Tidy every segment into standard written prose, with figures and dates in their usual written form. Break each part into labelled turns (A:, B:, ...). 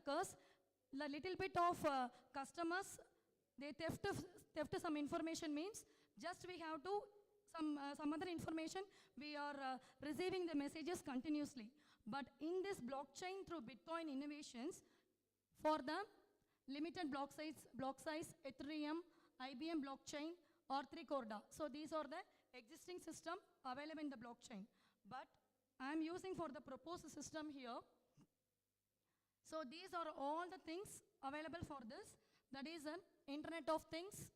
A: occurs. A little bit of customers, they theft some information means just we have to some other information, we are receiving the messages continuously. But in this blockchain through Bitcoin innovations, for the limited block size, Ethereum, IBM blockchain, R3 Corda. So these are the existing system available in the blockchain. But I am using for the proposed system here. So these are all the things available for this. That is an Internet of Things,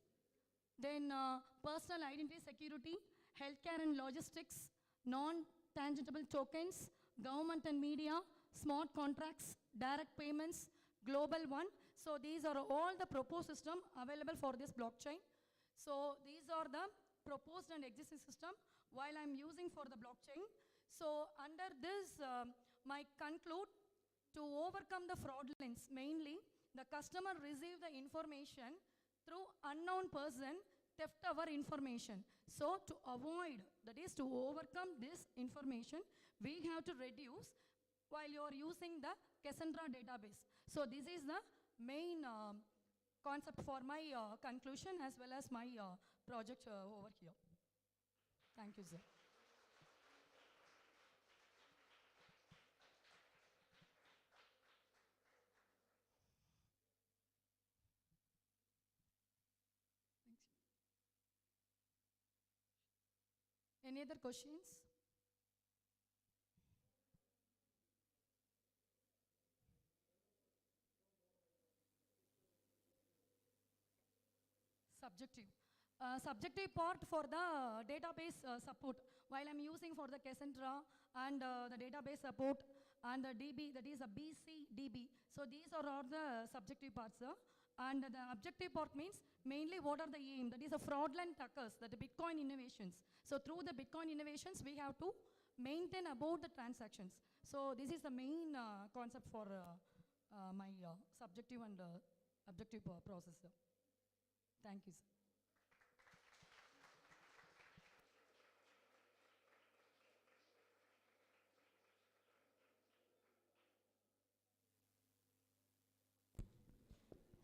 A: then personal identity security, healthcare and logistics, non-tangible tokens, government and media, smart contracts, direct payments, global one. So these are all the proposed system available for this blockchain. So these are the proposed and existing system while I'm using for the blockchain. So under this, my conclude, to overcome the fraudulence, mainly the customer receive the information through unknown person theft our information. So to avoid, that is to overcome this information, we have to reduce while you are using the Cassandra database. So this is the main concept for my conclusion as well as my project over here. Thank you, sir. Any other questions? Subjective. Subjective part for the database support. While I'm using for the Cassandra and the database support and the DB, that is a BCDB. So these are all the subjective parts, sir. And the objective part means mainly what are the aim, that is a fraudulent occurs, that the Bitcoin innovations. So through the Bitcoin innovations, we have to maintain about the transactions. So this is the main concept for my subjective and objective process, sir. Thank you, sir.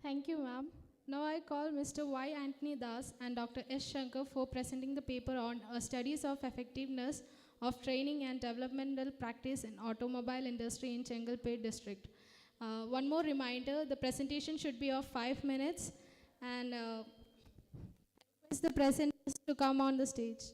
B: Thank you, ma'am. Now I call Mr. Y. Anthony Das and Dr. S. Shankar for presenting the paper on studies of effectiveness of training and developmental practice in automobile industry in Chengalpet district. One more reminder, the presentation should be of 5 minutes, and request the presenters to come on the stage.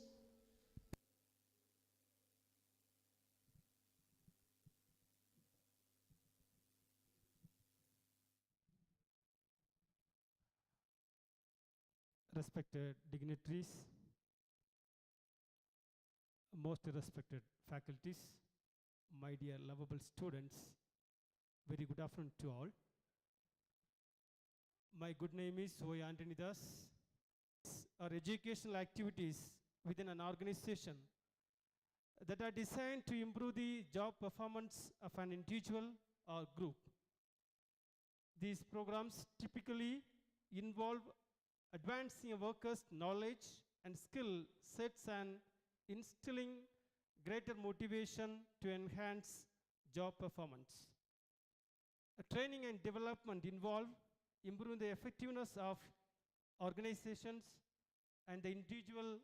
C: Respected dignitaries, most respected faculties, my dear lovable students, very good afternoon to all. My good name is Y. Anthony Das. Our educational activities within an organization that are designed to improve the job performance of an individual or group. These programs typically involve advancing a worker's knowledge and skill sets and instilling greater motivation to enhance job performance. Training and development involve improving the effectiveness of organizations and the individual.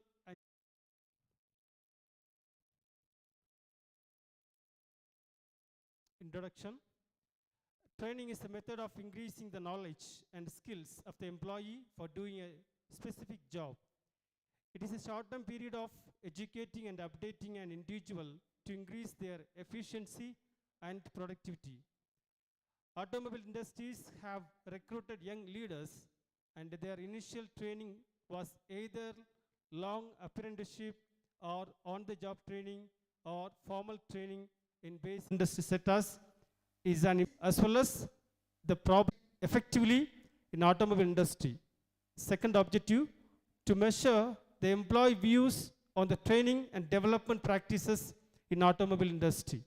C: Introduction. Training is a method of increasing the knowledge and skills of the employee for doing a specific job. It is a short-term period of educating and updating an individual to increase their efficiency and productivity. Automobile industries have recruited young leaders, and their initial training was either long apprenticeship or on-the-job training or formal training in basic industry sectors is an as well as the problem effectively in automobile industry. Second objective, to measure the employee views on the training and development practices in automobile industry.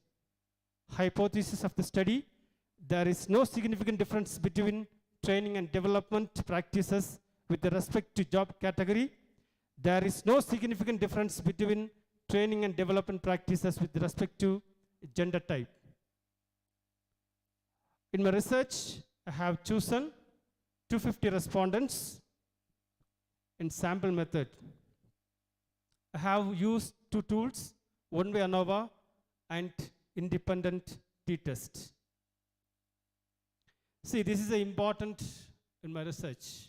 C: Hypothesis of the study, there is no significant difference between training and development practices with respect to job category. There is no significant difference between training and development practices with respect to gender type. In my research, I have chosen 250 respondents in sample method. I have used two tools, one-way ANOVA and independent t-test. See, this is important in my research.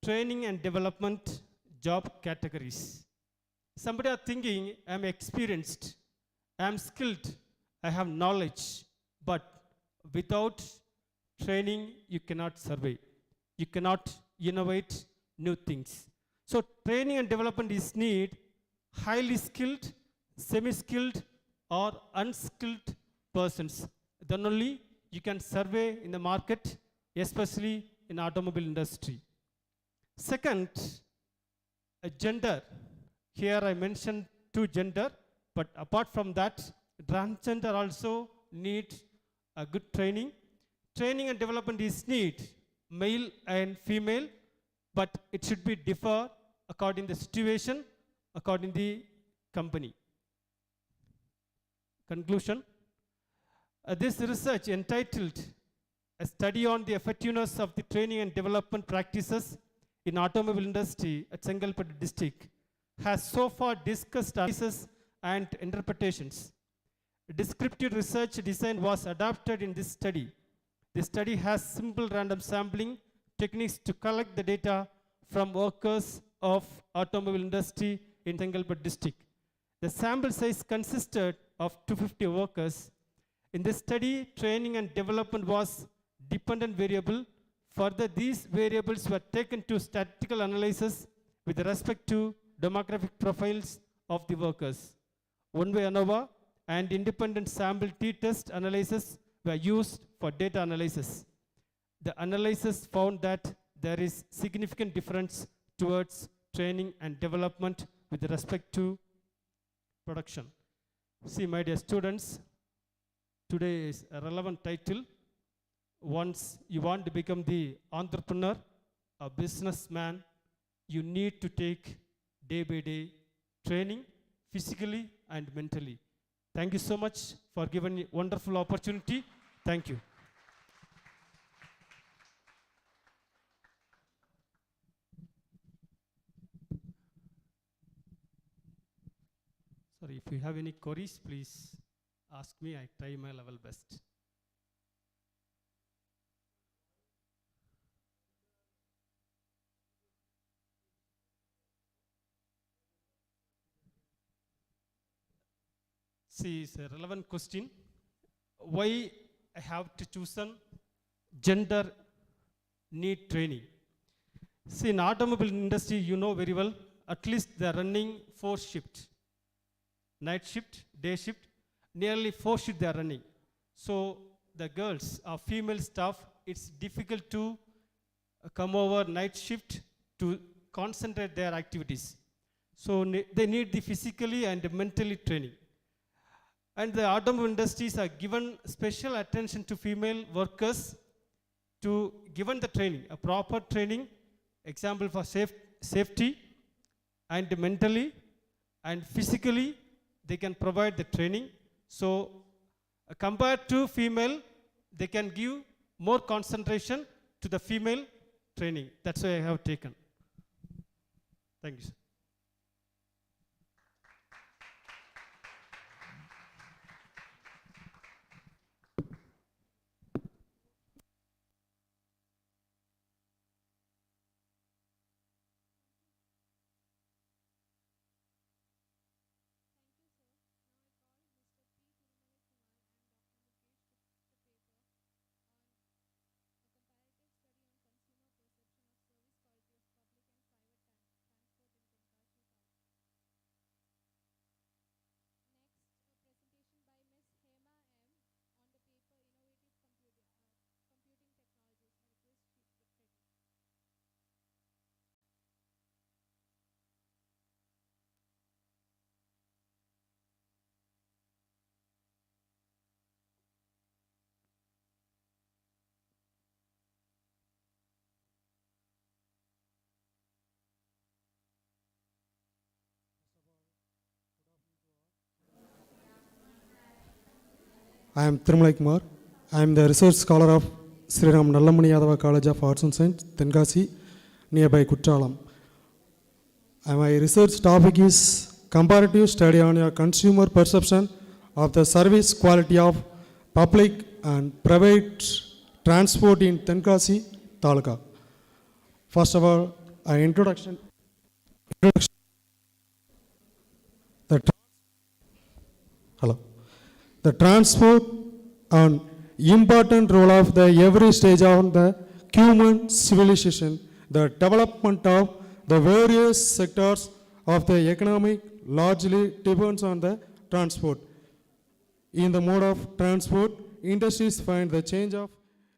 C: Training and development job categories. Somebody are thinking, I'm experienced, I'm skilled, I have knowledge, but without training, you cannot survey. You cannot innovate new things. So training and development is need highly skilled, semi-skilled, or unskilled persons. Then only you can survey in the market, especially in automobile industry. Second, a gender. Here I mentioned two gender, but apart from that, transgender also need a good training. Training and development is need male and female, but it should be differ according to the situation, according to the company. Conclusion. This research entitled A Study on the Effectiveness of the Training and Development Practices in Automobile Industry at Chengalpattu district has so far discussed analysis and interpretations. Descriptive research design was adopted in this study. The study has simple random sampling techniques to collect the data from workers of automobile industry in Chengalpattu district. The sample size consisted of 250 workers. In this study, training and development was dependent variable. Further, these variables were taken to statistical analysis with respect to demographic profiles of the workers. One-way ANOVA and independent sample t-test analysis were used for data analysis. The analysis found that there is significant difference towards training and development with respect to production. See, my dear students, today is a relevant title. Once you want to become the entrepreneur, a businessman, you need to take day by day training, physically and mentally. Thank you so much for giving me wonderful opportunity. Thank you. Sorry, if you have any queries, please ask me. I try my level best. See, it's a relevant question. Why I have to choose an gender need training? See, in automobile industry, you know very well, at least they are running 4 shifts. Night shift, day shift, nearly 4 shifts they are running. So the girls or female staff, it's difficult to come over night shift to concentrate their activities. So they need the physically and mentally training. And the automobile industries are given special attention to female workers to given the training, a proper training, example for safety, and mentally and physically they can provide the training. So compared to female, they can give more concentration to the female training. That's why I have taken. Thank you, sir.
D: I am Thirumalai Kumar. I am the research scholar of Sri Ram Nallamani Yadava College of Arts and Science, Tenkasi, nearby Kuttalam. And my research topic is comparative study on your consumer perception of the service quality of public and private transport in Tenkasi, Taluka. First of all, an introduction. The transport and important role of the every stage of the human civilization, the development of the various sectors of the economic largely depends on the transport. In the mode of transport, industries find the change of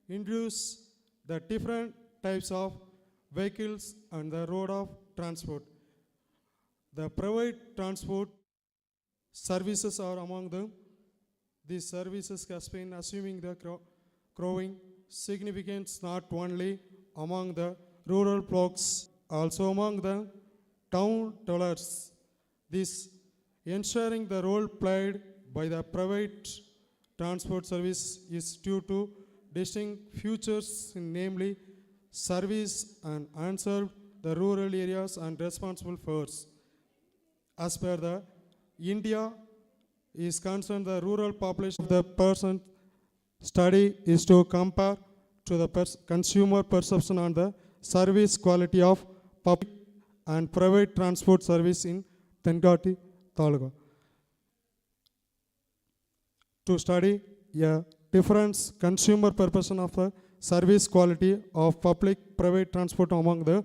D: introduce the different types of vehicles and the road of transport. The private transport services are among them. These services has been assuming the growing significance not only among the rural blocks, also among the town dwellers. This ensuring the role played by the private transport service is due to distinct features, namely service and unserved the rural areas and responsible force. As per the India is concerned, the rural population of the person study is to compare to the consumer perception on the service quality of public and private transport service in Tenkati Taluka. To study a difference consumer perception of the service quality of public-private transport among the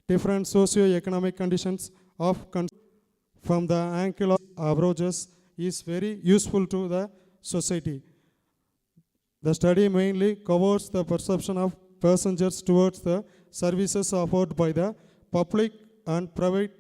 D: different socio-economic conditions of from the angle of approaches is very useful to the society. The study mainly covers the perception of passengers towards the services offered by the public and private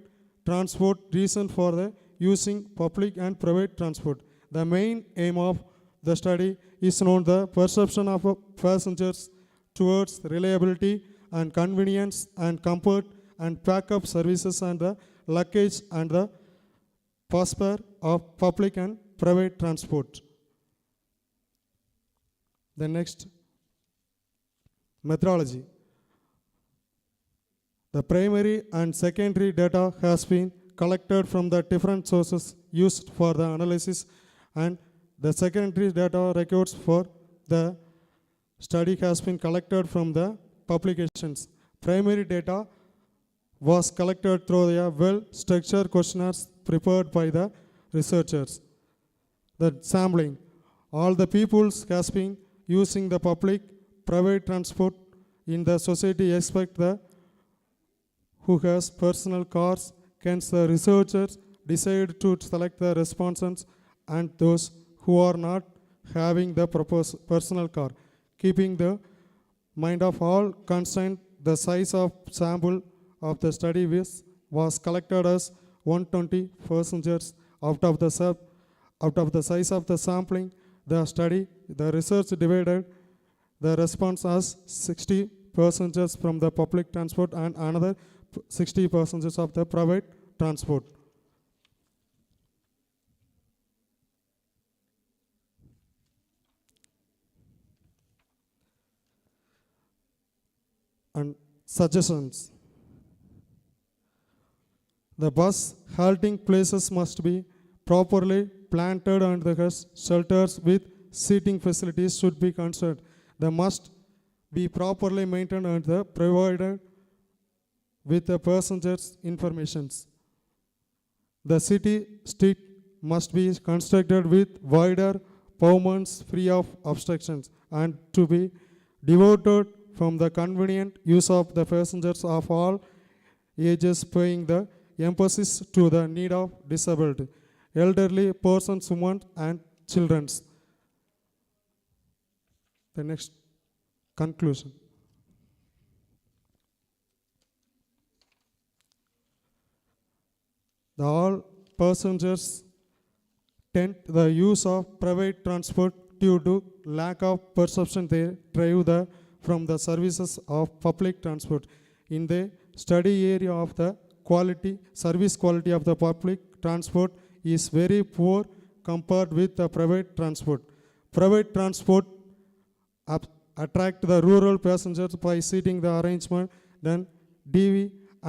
D: transport, reason for the using public and private transport. The main aim of the study is on the perception of passengers towards reliability and convenience and comfort and backup services and the luggage and the prospect of public and private transport. The next, methodology. The primary and secondary data has been collected from the different sources used for the analysis, and the secondary data records for the study has been collected from the publications. Primary data was collected through a well-structured questionnaires prepared by the researchers. The sampling. All the peoples has been using the public, private transport in the society expect the who has personal cars. Hence the researchers decide to select the respondents and those who are not having the proposed personal car. Keeping the mind of all concerned, the size of sample of the study was collected as 120 passengers out of the size of the sampling. The study, the research divided the response as 60 passengers from the public transport and another 60 passengers of the private transport. And suggestions. The bus halting places must be properly planted and the shelters with seating facilities should be considered. They must be properly maintained and provided with the passengers' informations. The city street must be constructed with wider pavements free of obstructions and to be devoted from the convenient use of the passengers of all ages, paying the emphasis to the need of disabled, elderly persons, women and children. The next, conclusion. All passengers tend the use of private transport due to lack of perception they derive from the services of public transport. In the study area of the service quality of the public transport is very poor compared with the private transport. Private transport attract the rural passengers by seating the arrangement, then DV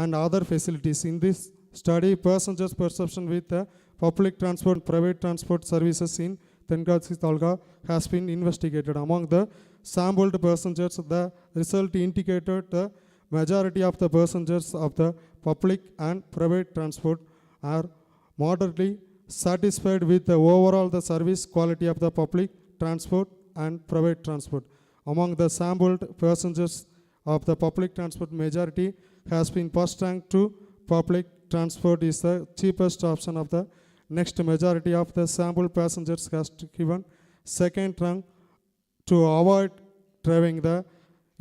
D: and other facilities. In this study, passengers' perception with the public transport, private transport services in Tenkasi Talga has been investigated. Among the sampled passengers, the result indicated the majority of the passengers of the public and private transport are moderately satisfied with the overall the service quality of the public transport and private transport. Among the sampled passengers of the public transport, majority has been first rank to public transport is the cheapest option of the next. Majority of the sampled passengers has given second rank to avoid driving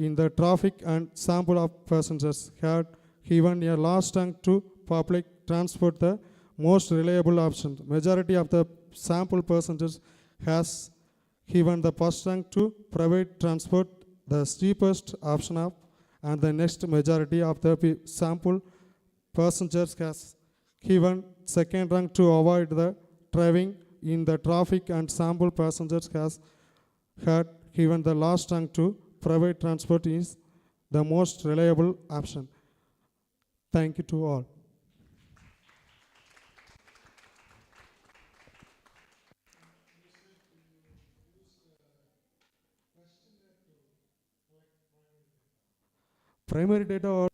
D: in the traffic, and sample of passengers had given a last rank to public transport, the most reliable option. Majority of the sample passengers has given the first rank to private transport, the cheapest option of, and the next majority of the sample passengers has given second rank to avoid the driving in the traffic, and sample passengers had given the last rank to private transport is the most reliable option. Thank you to all. Primary data are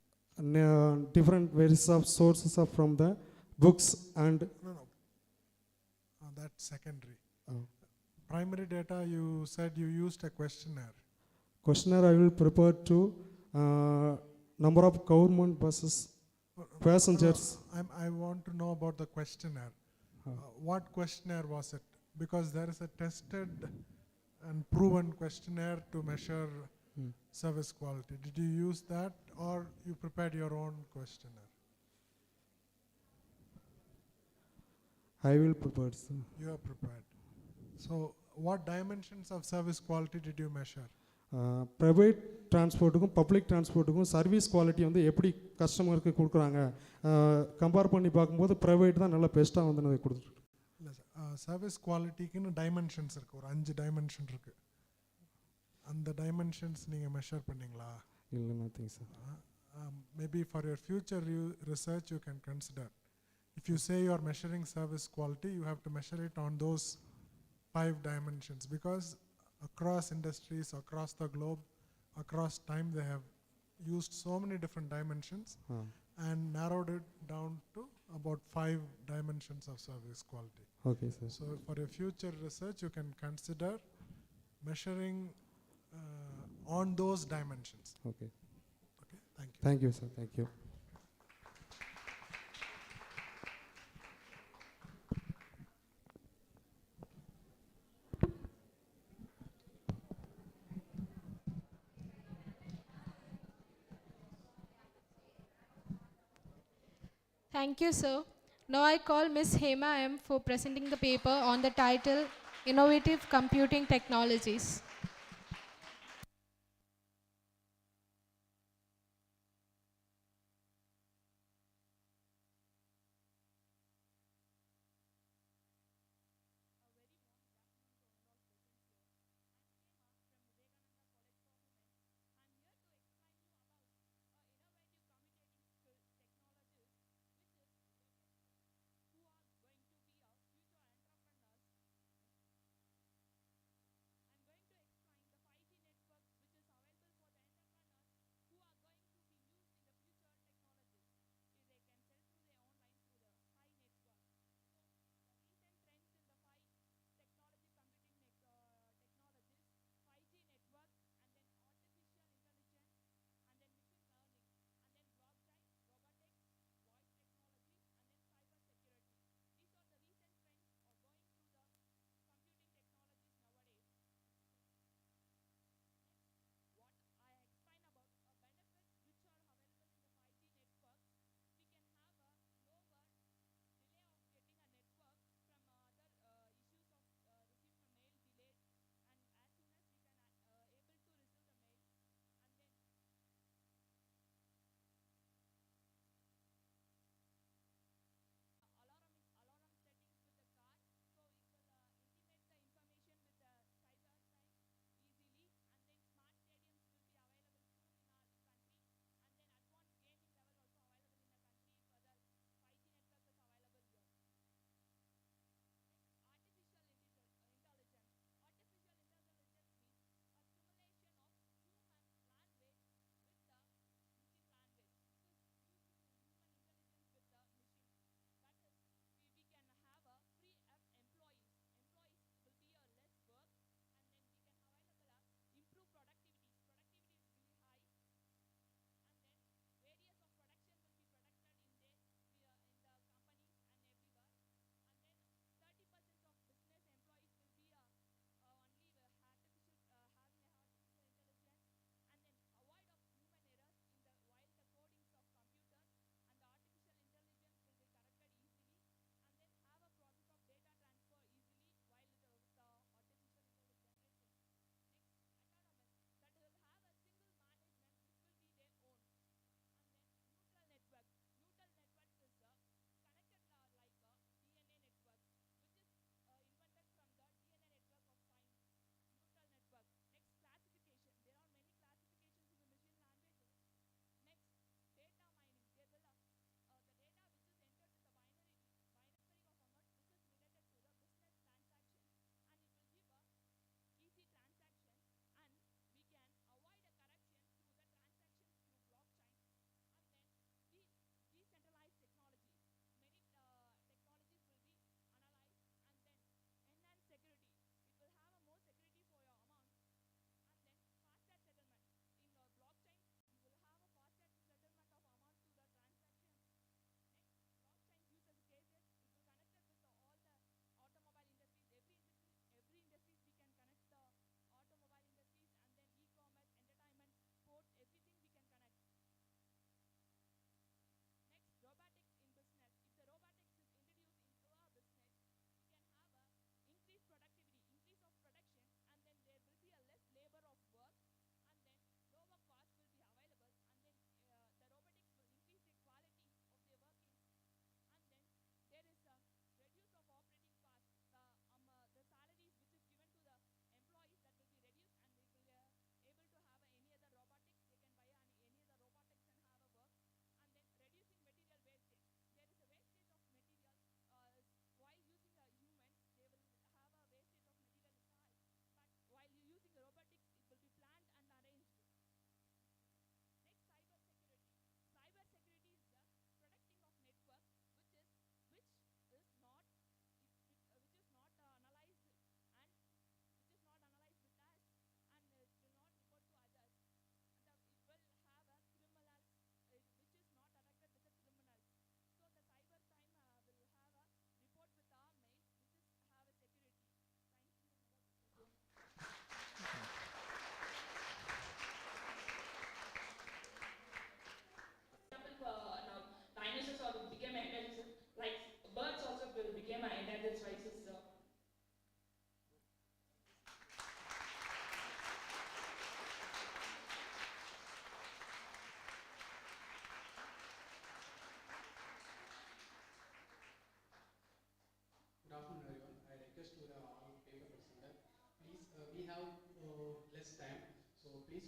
D: different various of sources are from the books and
E: No. That's secondary.
D: Oh.
E: Primary data, you said you used a questionnaire.
D: questionnaire I will prepare to number of government buses, passengers.
E: I want to know about the questionnaire. What questionnaire was it? Because there is a tested and proven questionnaire to measure service quality. Did you use that, or you prepared your own questionnaire?
D: I will prepare, sir.
E: You are prepared. So what dimensions of service quality did you measure?
D: Private டிரான்ஸ்போர்ட்டுக்கும் public டிரான்ஸ்போர்ட்டுக்கும் service quality வந்து எப்படி கஸ்டமருக்கு கொடுக்குறாங்க compare பண்ணி பார்க்கும்போது private தான் நல்லா பெஸ்ட்டாக வந்து கொடுத்துருக்கு.
E: இல்லை சார், சர்வீஸ் குவாலிட்டிக்குன்னு டைமென்ஷன்ஸ் இருக்குது, ஒரு 5 டைமென்ஷன் இருக்குது. அந்த டைமென்ஷன்ஸ் நீங்கள் மெஷர் பண்ணீங்களா?
D: இல்லை, nothing sir.
E: Maybe for your future research you can consider. If you say you are measuring service quality, you have to measure it on those 5 dimensions, because across industries, across the globe, across time, they have used so many different dimensions and narrowed it down to about 5 dimensions of service quality.
D: Okay, sir.
E: So for your future research, you can consider measuring on those dimensions.
D: Okay.
E: Okay, thank you.
D: Thank you, sir. Thank you.
B: Thank you, sir. Now I call Ms. Hema M for presenting the paper on the title Innovative Computing Technologies.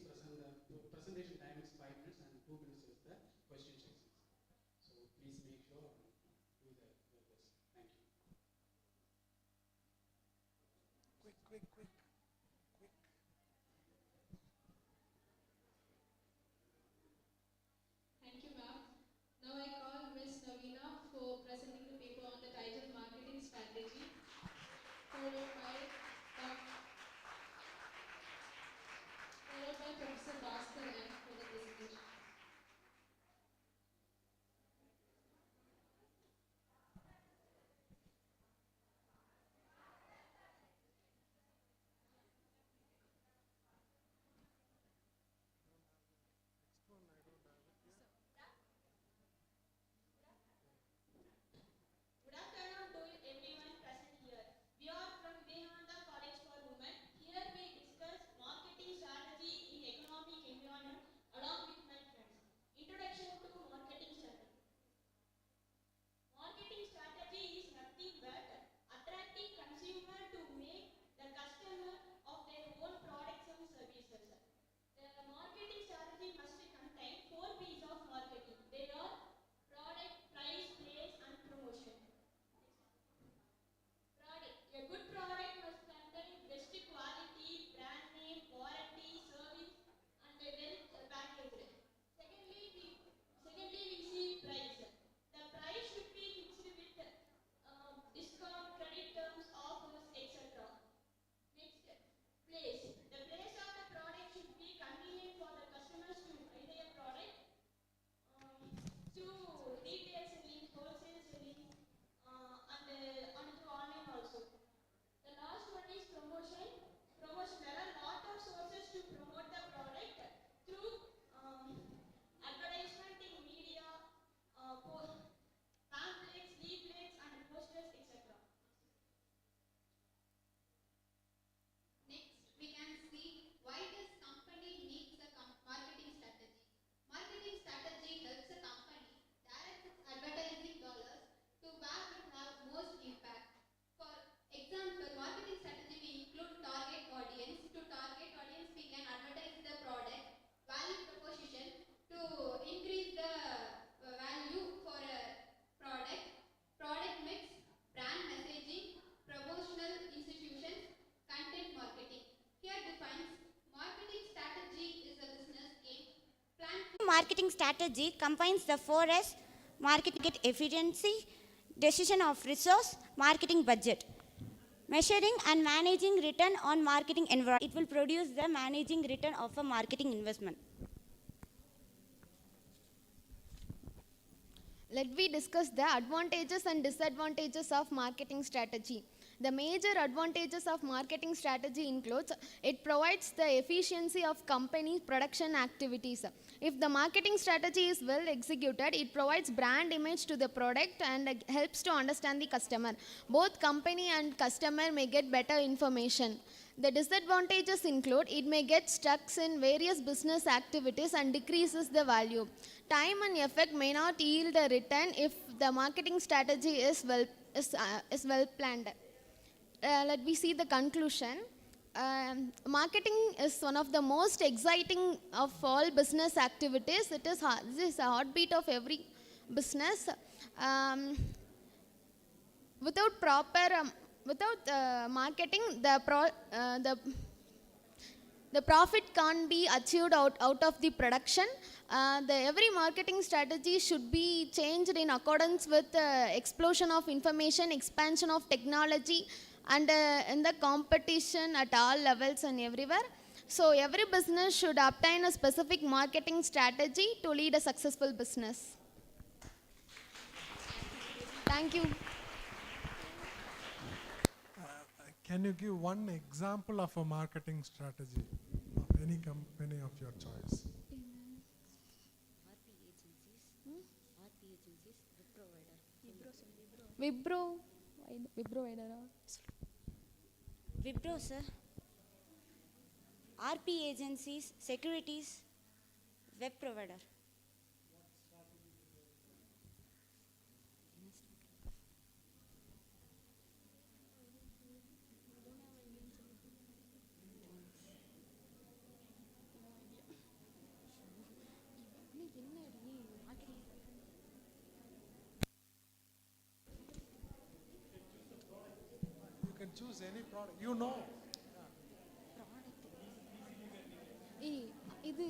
F: minutes, presentation time is 5 minutes and 2 minutes is the question sections. So please make sure do the this. Thank you.
E: Quick.
B: Thank you, ma'am. Now I call Ms. Navina for presenting the paper on the title Marketing Strategy, followed by Professor Bhaskar M for the presentation.
G: Good afternoon to everyone present here. We are from Kodaikanal College for Women. Here we discuss marketing strategy in economic environment along with my friends. Introduction to marketing strategy. Marketing strategy is nothing but attracting consumer to make the customer of their own products and services. The marketing strategy must contain 4 P's of marketing. They are product, price, place, and promotion. Product. A good product must contain best quality, brand name, warranty, service, and well packaged. Secondly, we see price. The price should be fixed with discount, credit terms, offers, etc. Next, place. The place of the product should be convenient for the customers to buy their product through retail selling, wholesale selling, and through online also. The last one is promotion. Promotion. There are a lot of sources to promote the product through advertisement in media, pamphlets, leaflets, and posters, etc.
H: Next, we can see why this company needs a marketing strategy. Marketing strategy helps a company direct its advertising dollars to where it have most impact. For example, marketing strategy we include target audience. To target audience, we can advertise the product, value proposition to increase the value for a product mix, brand messaging, promotional institutions, content marketing. Here defines marketing strategy is a business game plan.
I: Marketing strategy combines the 4S: market efficiency, decision of resource, marketing budget. Measuring and managing return on marketing environment. It will produce the managing return of a marketing investment.
J: Let me discuss the advantages and disadvantages of marketing strategy. The major advantages of marketing strategy includes it provides the efficiency of company production activities. If the marketing strategy is well executed, it provides brand image to the product and helps to understand the customer. Both company and customer may get better information. The disadvantages include it may get stuck in various business activities and decreases the value. Time and effort may not yield a return if the marketing strategy is well planned. Let me see the conclusion. Marketing is one of the most exciting of all business activities. This is a heartbeat of every business. Without marketing, the profit can't be achieved out of the production. Every marketing strategy should be changed in accordance with the explosion of information, expansion of technology, and in the competition at all levels and everywhere. So every business should obtain a specific marketing strategy to lead a successful business. Thank you.
E: Can you give one example of a marketing strategy of any company of your choice?
J: Wipro,
I: Sir. RP agencies, securities, web provider.
E: choose any product. You know.
J: இது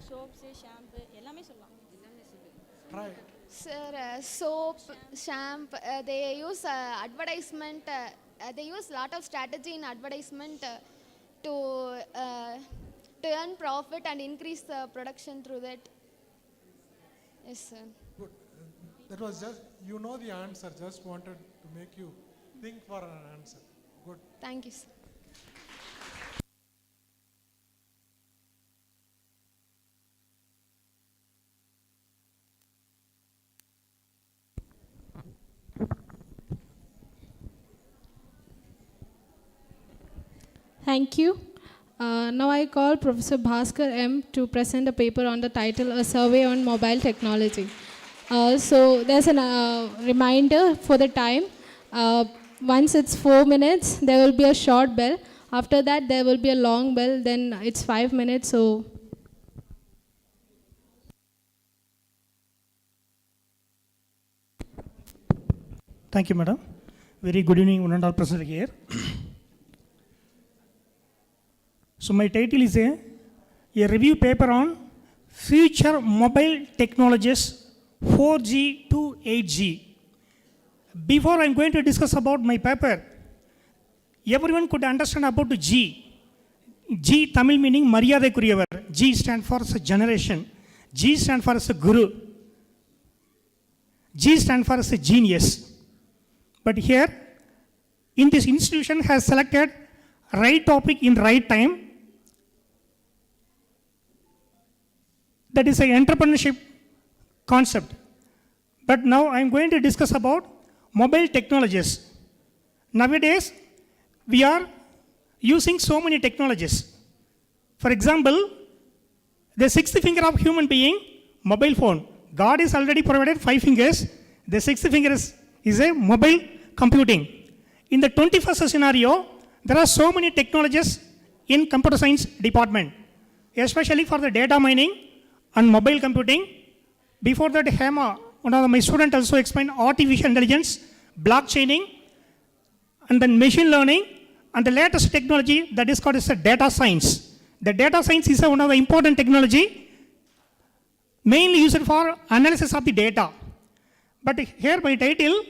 G: soaps shampoo எல்லாமே சொல்லலாம்.
E: Try.
J: Sir, soap, shampoo, they use advertisement, they use lot of strategy in advertisement to earn profit and increase the production through that. Yes, sir.
E: Good. That was just, you know the answer, just wanted to make you think for an answer. Good.
J: Thank you, sir.
B: Thank you. Now I call Professor Bhaskar M to present a paper on the title A Survey on Mobile Technology. So there's a reminder for the time. Once it's 4 minutes, there will be a short bell. After that, there will be a long bell. Then it's 5 minutes. So
K: thank you, madam. Very good evening, one and all present here. So my title is a review paper on future mobile technologies 4G to 8G. Before I'm going to discuss about my paper, everyone could understand about the G. G Tamil meaning Maryadai Kuriyavar. G stands for as a generation. G stands for as a guru. G stands for as a genius. But here, in this institution has selected right topic in right time. That is an entrepreneurship concept. But now I'm going to discuss about mobile technologies. Nowadays, we are using so many technologies. For example, the sixth finger of human being, mobile phone. God has already provided 5 fingers. The sixth finger is a mobile computing. In the 21st scenario, there are so many technologies in computer science department, especially for the data mining and mobile computing. Before that, Hema, one of my students also explained artificial intelligence, blockchaining, and then machine learning, and the latest technology that is called as a data science. The data science is one of the important technology, mainly used for analysis of the data. But here my title,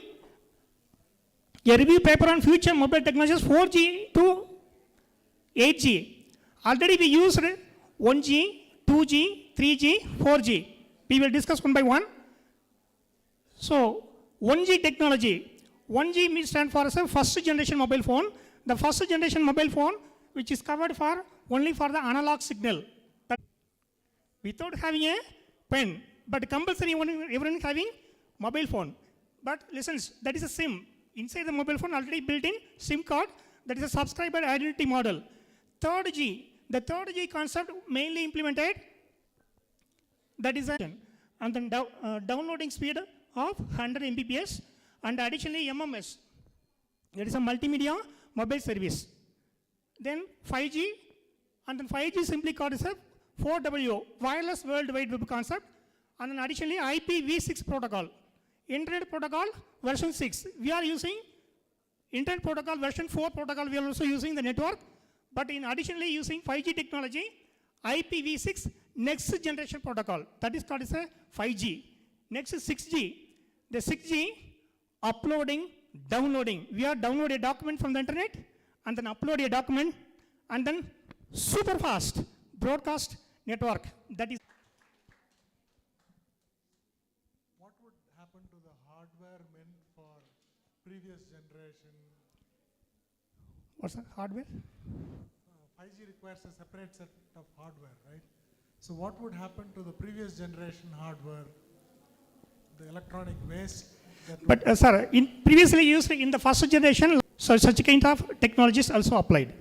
K: a review paper on future mobile technologies 4G to 8G. Already we used 1G, 2G, 3G, 4G. We will discuss one by one. So 1G technology. 1G stands for as a first generation mobile phone. The first generation mobile phone which is covered for only for the analog signal. But without having a pen, but compulsory everyone having mobile phone. But listen, that is a SIM. Inside the mobile phone already built in SIM card, that is a subscriber identity model. 3G, the 3G concept mainly implemented, that is and then downloading speed of 100 Mbps and additionally MMS, that is a multimedia mobile service. Then 5G, and then 5G simply called as a 4W, wireless world wide web concept, and then additionally IPv6 protocol. Internet protocol version 6. We are using Internet protocol version 4 protocol. We are also using the network, but in additionally using 5G technology, IPv6 next generation protocol. That is called as a 5G. Next is 6G. The 6G uploading, downloading. We are download a document from the internet and then upload a document and then super fast broadcast network. That is.
E: To the hardware meant for previous generation.
K: What's that? Hardware?
E: 5G requires a separate set of hardware, right? So what would happen to the previous generation hardware, the electronic waste?
K: But sir, in previously used in the first generation, so such kind of technologies also applied.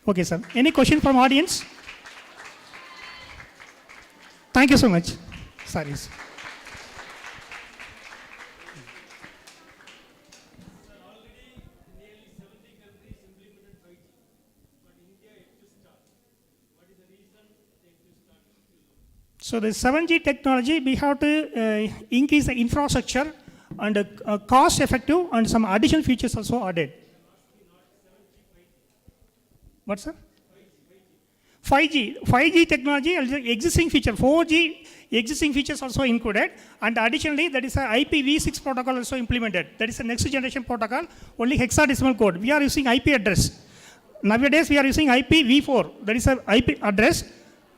K: Okay, sir. Any question from audience? Thank you so much. Sorry. So the 7G technology, we have to increase the infrastructure and cost effective, and some additional features also added. What, sir? 5G technology, existing feature, 4G existing features also included, and additionally that is a IPv6 protocol also implemented. That is a next generation protocol, only hexadecimal code. We are using IP address. Nowadays we are using IPv4, that is a IP address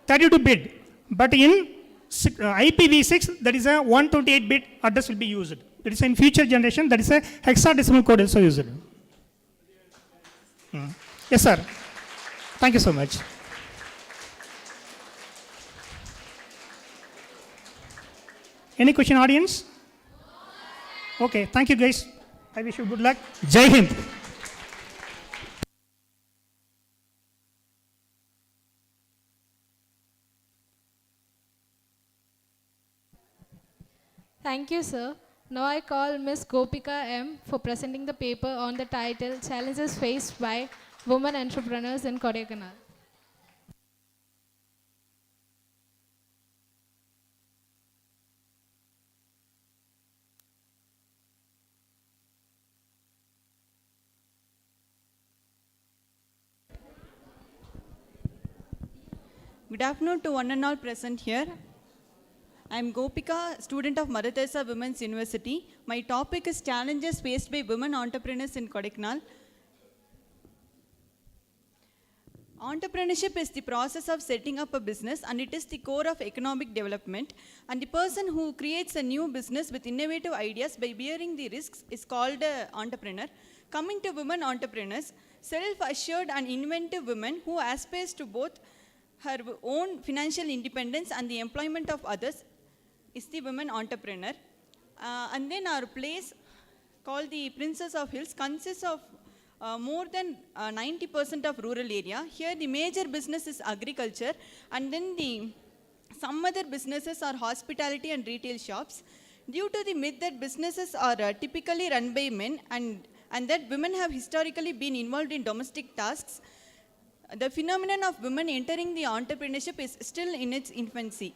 K: 32-bit, but in IPv6 that is a 128-bit address will be used. That is in future generation, that is a hexadecimal code also used. Yes, sir. Thank you so much. Any question, audience? Okay, thank you guys. I wish you good luck. Jai Hind.
B: Thank you, sir. Now I call Ms. Gopika M. for presenting the paper on the title Challenges Faced by Women Entrepreneurs in Kodaikanal.
L: Good afternoon to one and all present here. I am Gopika, student of Mother Teresa Women's University. My topic is challenges faced by women entrepreneurs in Kodaikanal. Entrepreneurship is the process of setting up a business, and it is the core of economic development. And the person who creates a new business with innovative ideas by bearing the risks is called an entrepreneur. Coming to women entrepreneurs, self-assured and inventive women who aspires to both her own financial independence and the employment of others is the women entrepreneur. And then our place called the Princess of Hills consists of more than 90% of rural area. Here the major business is agriculture, and then some other businesses are hospitality and retail shops. Due to the myth that businesses are typically run by men and that women have historically been involved in domestic tasks, the phenomenon of women entering the entrepreneurship is still in its infancy.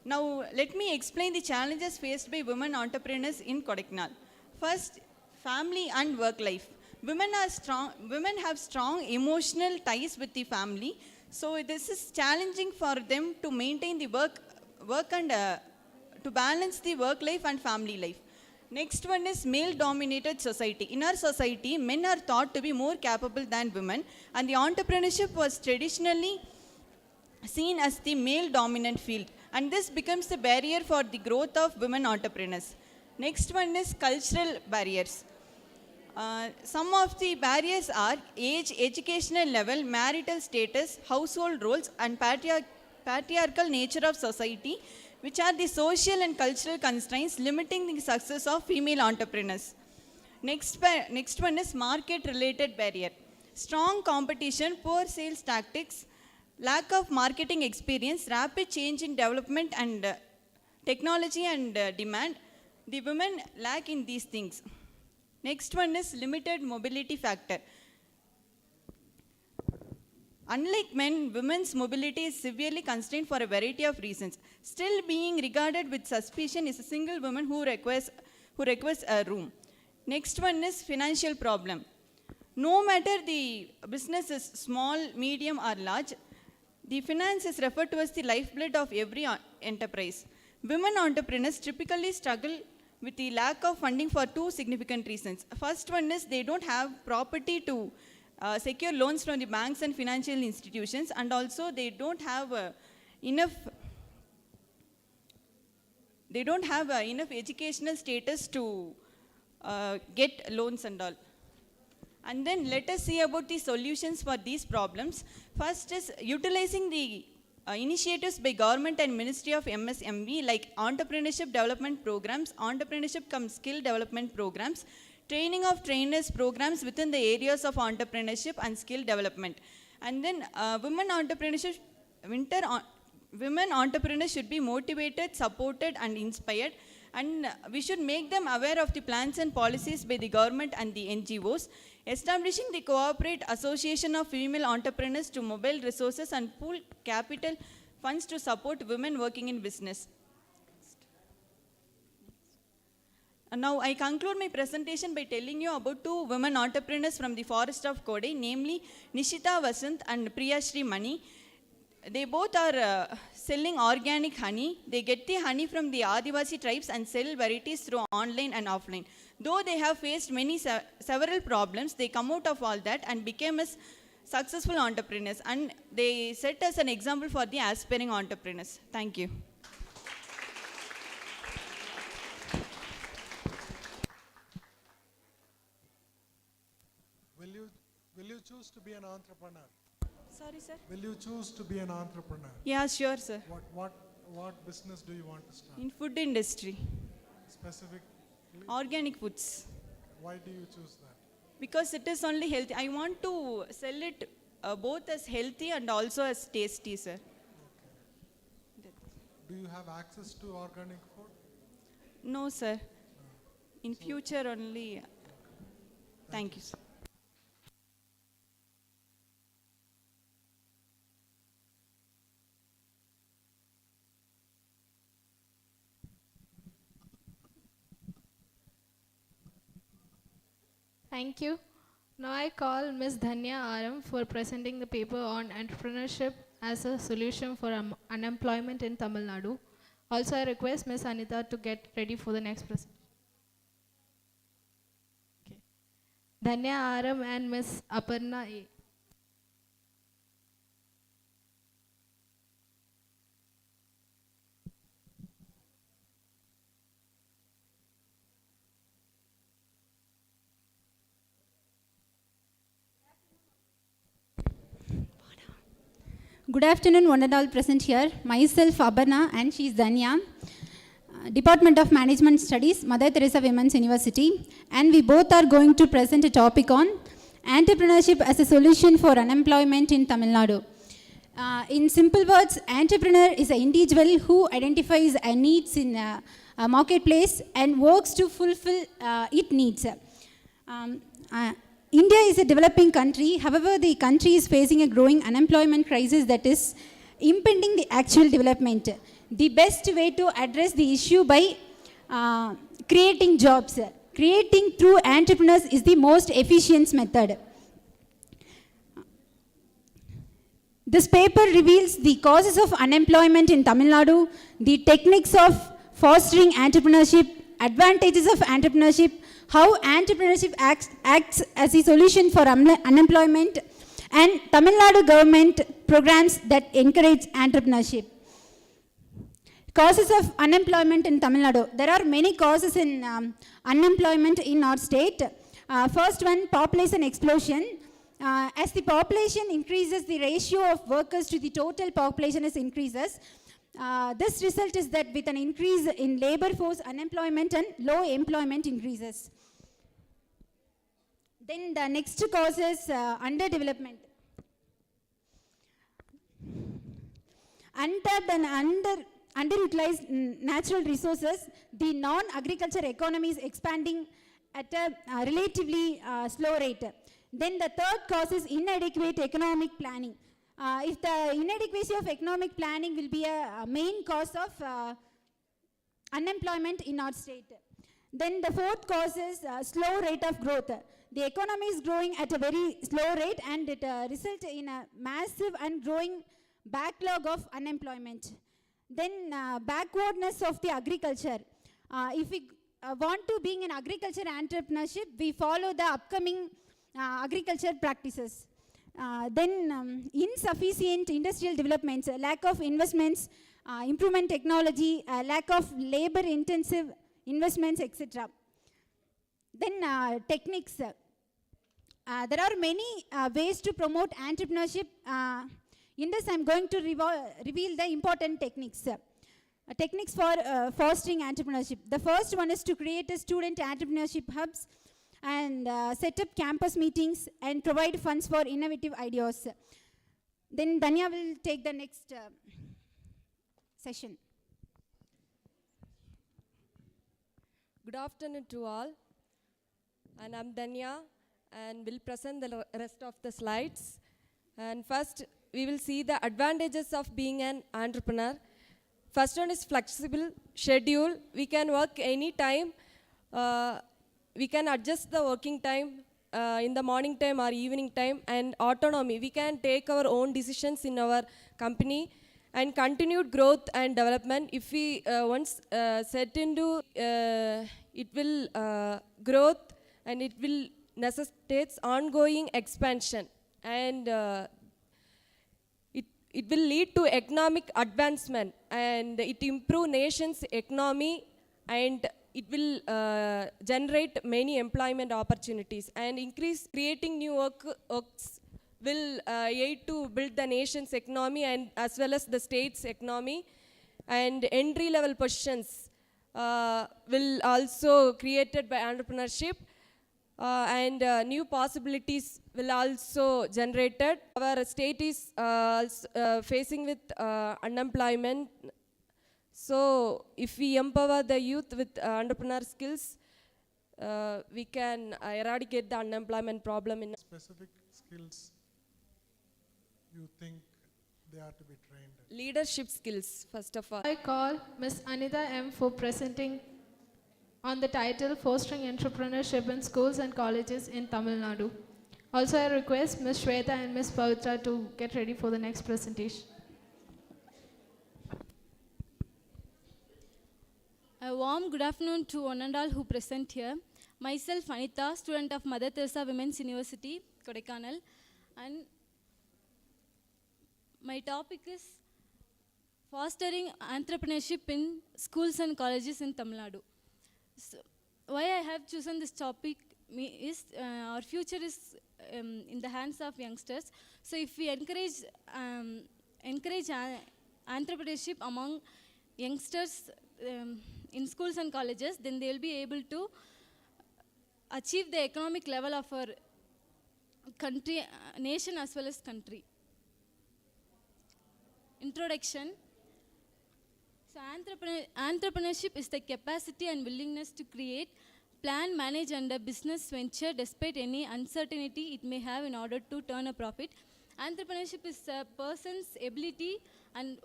L: Now, let me explain the challenges faced by women entrepreneurs in Kodaikanal. First, family and work life. Women have strong emotional ties with the family, so this is challenging for them to maintain the work and to balance the work life and family life. Next one is male-dominated society. In our society, men are thought to be more capable than women, and the entrepreneurship was traditionally seen as the male-dominant field, and this becomes the barrier for the growth of women entrepreneurs. Next one is cultural barriers. Some of the barriers are age, educational level, marital status, household roles, and patriarchal nature of society, which are the social and cultural constraints limiting the success of female entrepreneurs. Next one is market-related barrier. Strong competition, poor sales tactics, lack of marketing experience, rapid change in development and technology and demand. The women lack in these things. Next one is limited mobility factor. Unlike men, women's mobility is severely constrained for a variety of reasons. Still being regarded with suspicion is a single woman who requires a room. Next one is financial problem. No matter the business is small, medium or large, the finance is referred to as the lifeblood of every enterprise. Women entrepreneurs typically struggle with the lack of funding for two significant reasons. First one is they don't have property to secure loans from the banks and financial institutions, and also they don't have enough educational status to get loans and all. And then let us see about the solutions for these problems. First is utilizing the initiatives by government and Ministry of MSME like entrepreneurship development programs, entrepreneurship cum skill development programs, training of trainers programs within the areas of entrepreneurship and skill development. And then women entrepreneurs should be motivated, supported and inspired, and we should make them aware of the plans and policies by the government and the NGOs. Establishing the Cooperate Association of Female Entrepreneurs to mobilize resources and pool capital funds to support women working in business. Now I conclude my presentation by telling you about two women entrepreneurs from the forest of Kodai, namely Nishita Vasant and Priya Shri Mani. They both are selling organic honey. They get the honey from the Adivasi tribes and sell varieties through online and offline. Though they have faced several problems, they come out of all that and became as successful entrepreneurs, and they set as an example for the aspiring entrepreneurs. Thank you.
E: Will you choose to be an entrepreneur?
L: Sorry, sir.
E: Will you choose to be an entrepreneur?
L: Yeah, sure, sir.
E: What business do you want to start?
L: In food industry,
E: Specifically,
L: organic foods.
E: why do you choose that?
L: Because it is only healthy. I want to sell it both as healthy and also as tasty, sir.
E: Do you have access to organic food?
L: No, sir. In future only. Thank you, sir.
B: Thank you. Now I call Ms. Dhanya Aram for presenting the paper on entrepreneurship as a solution for unemployment in Tamil Nadu. Also, I request Ms. Anita to get ready for the next presentation. Okay. Dhanya Aram and Ms. Aparna A.
M: Good afternoon, one and all present here. Myself, Aparna, and she is Dhanya. Department of Management Studies, Mother Teresa Women's University. And we both are going to present a topic on entrepreneurship as a solution for unemployment in Tamil Nadu. In simple words, entrepreneur is an individual who identifies needs in a marketplace and works to fulfill its needs. India is a developing country. However, the country is facing a growing unemployment crisis that is impeding the actual development. The best way to address the issue by creating jobs. Creating through entrepreneurs is the most efficient method. This paper reveals the causes of unemployment in Tamil Nadu, the techniques of fostering entrepreneurship, advantages of entrepreneurship, how entrepreneurship acts as a solution for unemployment, and Tamil Nadu government programs that encourage entrepreneurship. Causes of unemployment in Tamil Nadu. There are many causes in unemployment in our state. First one, population explosion. As the population increases, the ratio of workers to the total population increases. This result is that with an increase in labor force, unemployment and low employment increases. Then the next cause is underdevelopment. Untapped and underutilized natural resources, the non-agriculture economy is expanding at a relatively slow rate. Then the third cause is inadequate economic planning. If the inadequacy of economic planning will be a main cause of unemployment in our state. Then the fourth cause is slow rate of growth. The economy is growing at a very slow rate and it results in a massive and growing backlog of unemployment. Then backwardness of the agriculture. If we want to be in agriculture entrepreneurship, we follow the upcoming agriculture practices. Then insufficient industrial developments, lack of investments, improvement technology, lack of labor intensive investments, etc. Then techniques. There are many ways to promote entrepreneurship. In this, I am going to reveal the important techniques. Techniques for fostering entrepreneurship. The first one is to create a student entrepreneurship hubs and set up campus meetings and provide funds for innovative ideas. Then Dhanya will take the next session.
N: Good afternoon to all, and I'm Dhanya and will present the rest of the slides. And first, we will see the advantages of being an entrepreneur. First one is flexible schedule. We can work any time We can adjust the working time in the morning time or evening time, and autonomy. We can take our own decisions in our company, and continued growth and development. If we once set into it will growth, and it will necessitates ongoing expansion, and it will lead to economic advancement, and it improve nation's economy, and it will generate many employment opportunities, and increase creating new works will aid to build the nation's economy and as well as the state's economy. And entry level positions will also created by entrepreneurship, and new possibilities will also generated. Our state is facing with unemployment. So if we empower the youth with entrepreneur skills, we can eradicate the unemployment problem in
E: Specific skills you think they are to be trained in?
N: leadership skills, first of all.
B: I call Ms. Anita M. for presenting on the title Fostering Entrepreneurship in Schools and Colleges in Tamil Nadu. Also, I request Ms. Shweta and Ms. Pavitra to get ready for the next presentation.
O: A warm good afternoon to one and all who present here. Myself Anita, student of Mother Teresa Women's University, Kodaikanal, and my topic is fostering entrepreneurship in schools and colleges in Tamil Nadu. So, why I have chosen this topic is our future is in the hands of youngsters. So if we encourage entrepreneurship among youngsters in schools and colleges, then they will be able to achieve the economic level of our country, nation as well as country. Introduction. So entrepreneurship is the capacity and willingness to create, plan, manage and a business venture despite any uncertainty it may have in order to turn a profit. Entrepreneurship is a person's ability and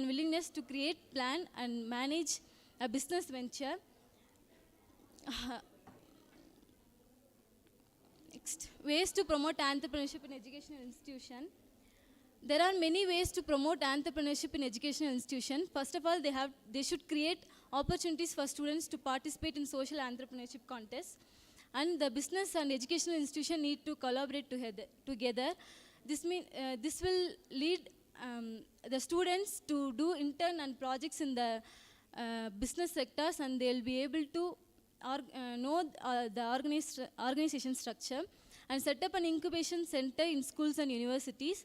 O: willingness to create, plan and manage a business venture. Next, ways to promote entrepreneurship in educational institution. There are many ways to promote entrepreneurship in educational institution. First of all, they should create opportunities for students to participate in social entrepreneurship contests, and the business and educational institution need to collaborate together. This will lead the students to do intern and projects in the business sectors, and they will be able to know the organization structure, and set up an incubation center in schools and universities,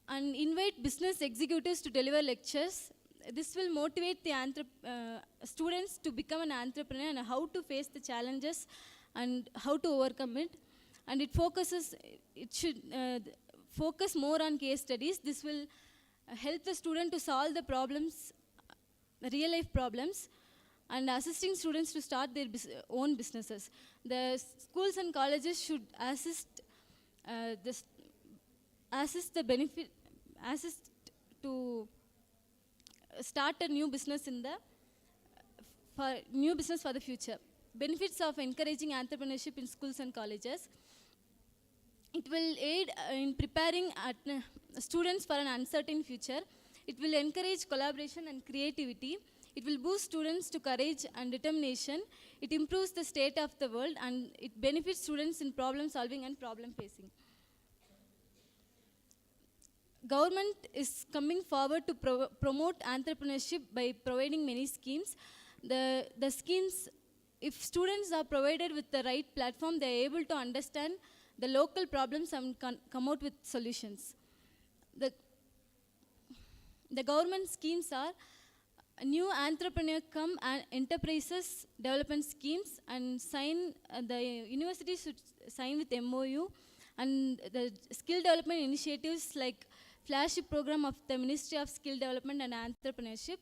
O: and invite business executives to deliver lectures. This will motivate the students to become an entrepreneur and how to face the challenges and how to overcome it. And it should focus more on case studies. This will help the student to solve the problems, real life problems, and assisting students to start their own businesses. The schools and colleges should assist to start a new business for the future. Benefits of encouraging entrepreneurship in schools and colleges. It will aid in preparing students for an uncertain future. It will encourage collaboration and creativity. It will boost students to courage and determination. It improves the state of the world, and it benefits students in problem solving and problem facing. Government is coming forward to promote entrepreneurship by providing many schemes. The schemes, if students are provided with the right platform, they are able to understand the local problems and come out with solutions. The government schemes are new entrepreneur enterprises development schemes, and the universities should sign with MOU, and the skill development initiatives like flagship program of the Ministry of Skill Development and Entrepreneurship,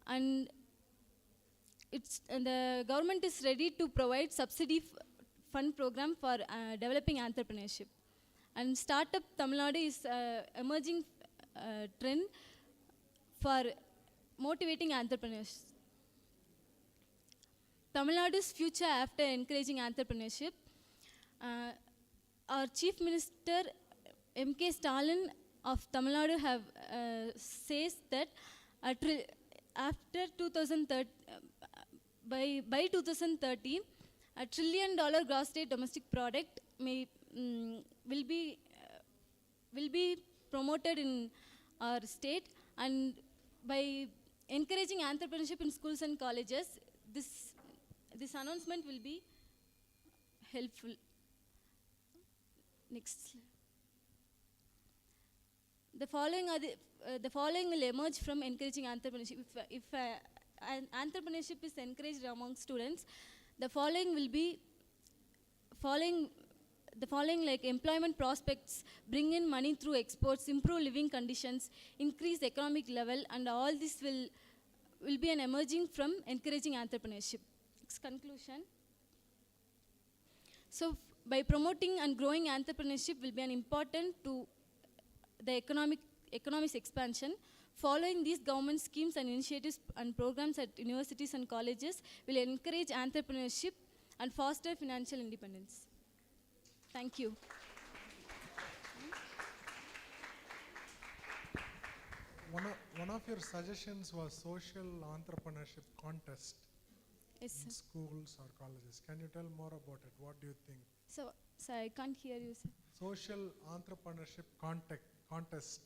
O: and the government is ready to provide subsidy fund program for developing entrepreneurship. And Startup Tamil Nadu is emerging trend for motivating entrepreneurs. Tamil Nadu's future after encouraging entrepreneurship. Our Chief Minister M.K. Stalin of Tamil Nadu have says that after 2030, by 2030, $1 trillion gross state domestic product will be promoted in our state, and by encouraging entrepreneurship in schools and colleges, this announcement will be helpful. Next. The following will emerge from encouraging entrepreneurship. If entrepreneurship is encouraged among students, the following will be like employment prospects, bring in money through exports, improve living conditions, increase economic level, and all this will be an emerging from encouraging entrepreneurship. Next conclusion. So by promoting and growing entrepreneurship will be an important to the economic expansion. Following these government schemes and initiatives and programs at universities and colleges will encourage entrepreneurship and foster financial independence. Thank you.
E: One of your suggestions was social entrepreneurship contest
O: Yes,
E: in
O: sir.
E: schools or colleges. Can you tell more about it? What do you think?
O: So I can't hear you, sir.
E: Social entrepreneurship contest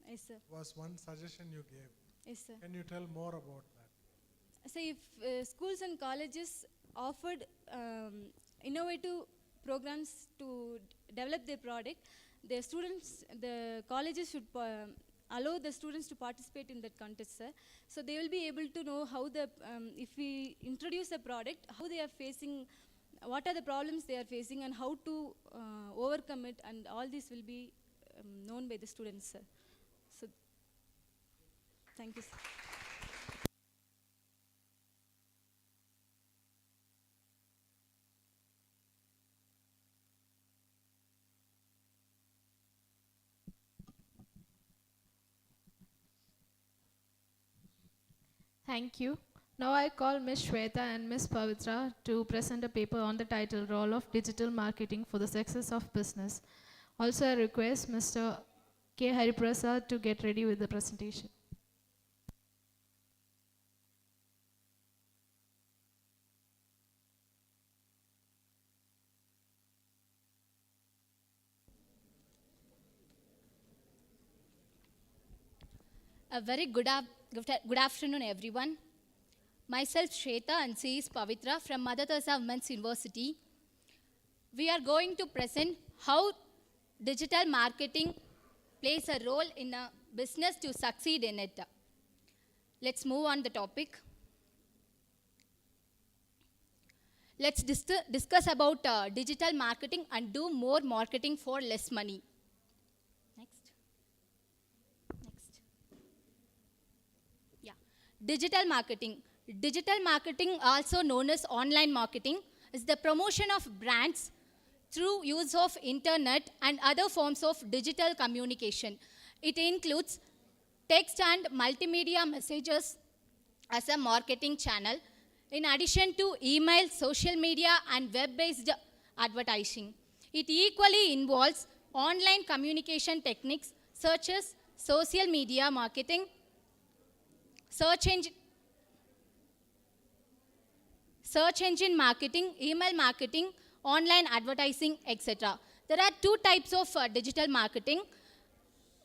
O: Yes, sir.
E: was one suggestion you gave.
O: Yes, sir.
E: Can you tell more about that?
O: So if schools and colleges offered innovative programs to develop their product, the colleges should allow the students to participate in that contest, sir. So they will be able to know how if we introduce a product, how they are facing, what are the problems they are facing, and how to overcome it, and all this will be known by the students, sir. So thank you, sir.
B: Thank you. Now I call Ms. Shweta and Ms. Pavitra to present a paper on the title Role of Digital Marketing for the Success of Business. Also I request Mr. K. Hariprasad to get ready with the presentation.
P: A very good afternoon, everyone. Myself, Shweta, and she is Pavitra from Mother Teresa Women's University. We are going to present how digital marketing plays a role in a business to succeed in it. Let's move on the topic. Let's discuss about digital marketing and do more marketing for less money. Next. Yeah. Digital marketing. Digital marketing, also known as online marketing, is the promotion of brands through use of internet and other forms of digital communication. It includes text and multimedia messages as a marketing channel, in addition to email, social media, and web-based advertising. It equally involves online communication techniques such as social media marketing, search engine marketing, email marketing, online advertising, etc. There are two types of digital marketing.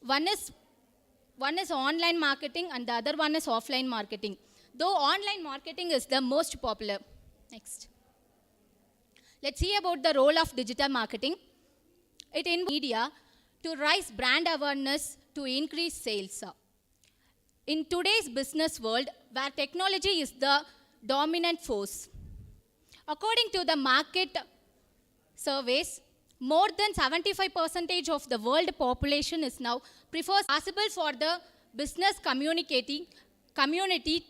P: One is online marketing and the other one is offline marketing. Though online marketing is the most popular. Next. Let's see about the role of digital marketing. It involves media to raise brand awareness to increase sales. In today's business world, where technology is the dominant force, according to the market surveys, more than 75% of the world population is now prefers possible for the business community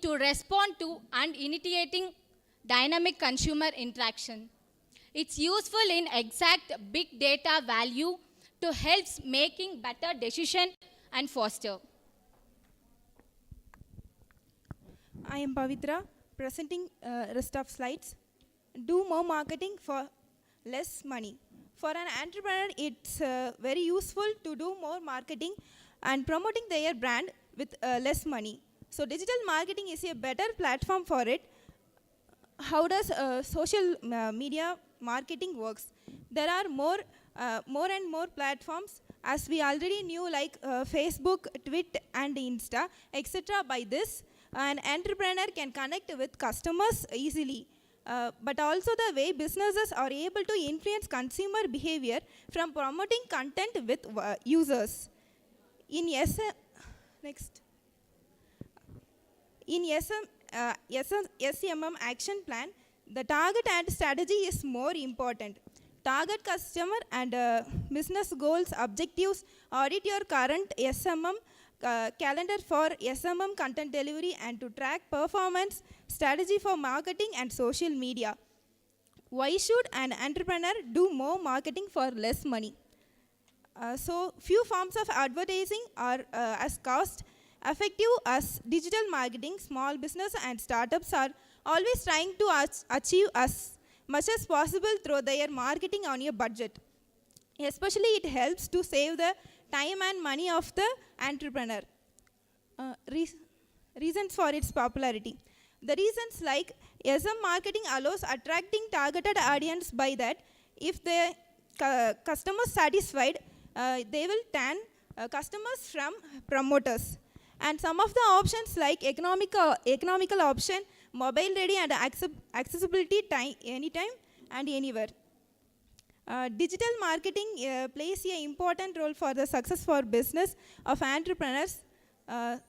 P: to respond to and initiating dynamic consumer interaction. It's useful in exact big data value to help making better decision and foster.
Q: I am Pavitra, presenting rest of slides. do more marketing for less money. For an entrepreneur, it's very useful to do more marketing and promoting their brand with less money. So digital marketing is a better platform for it. How does social media marketing works? There are more and more platforms, as we already knew, like Facebook, Twitter, and Insta, etc. By this, an entrepreneur can connect with customers easily. But also the way businesses are able to influence consumer behavior from promoting content with users. In SMM action plan, the target and strategy is more important. Target customer and business goals, objectives, audit your current SMM calendar for SMM content delivery, and to track performance, strategy for marketing and social media. Why should an entrepreneur do more marketing for less money? So few forms of advertising are as cost effective as digital marketing. Small business and startups are always trying to achieve as much as possible through their marketing on a budget. Especially it helps to save the time and money of the entrepreneur. Reasons for its popularity. The reasons like SM marketing allows attracting targeted audience by that. If the customers satisfied, they will turn customers from promoters. And some of the options like economical option, mobile ready, and accessibility anytime and anywhere. Digital marketing plays an important role for the success for business of entrepreneurs.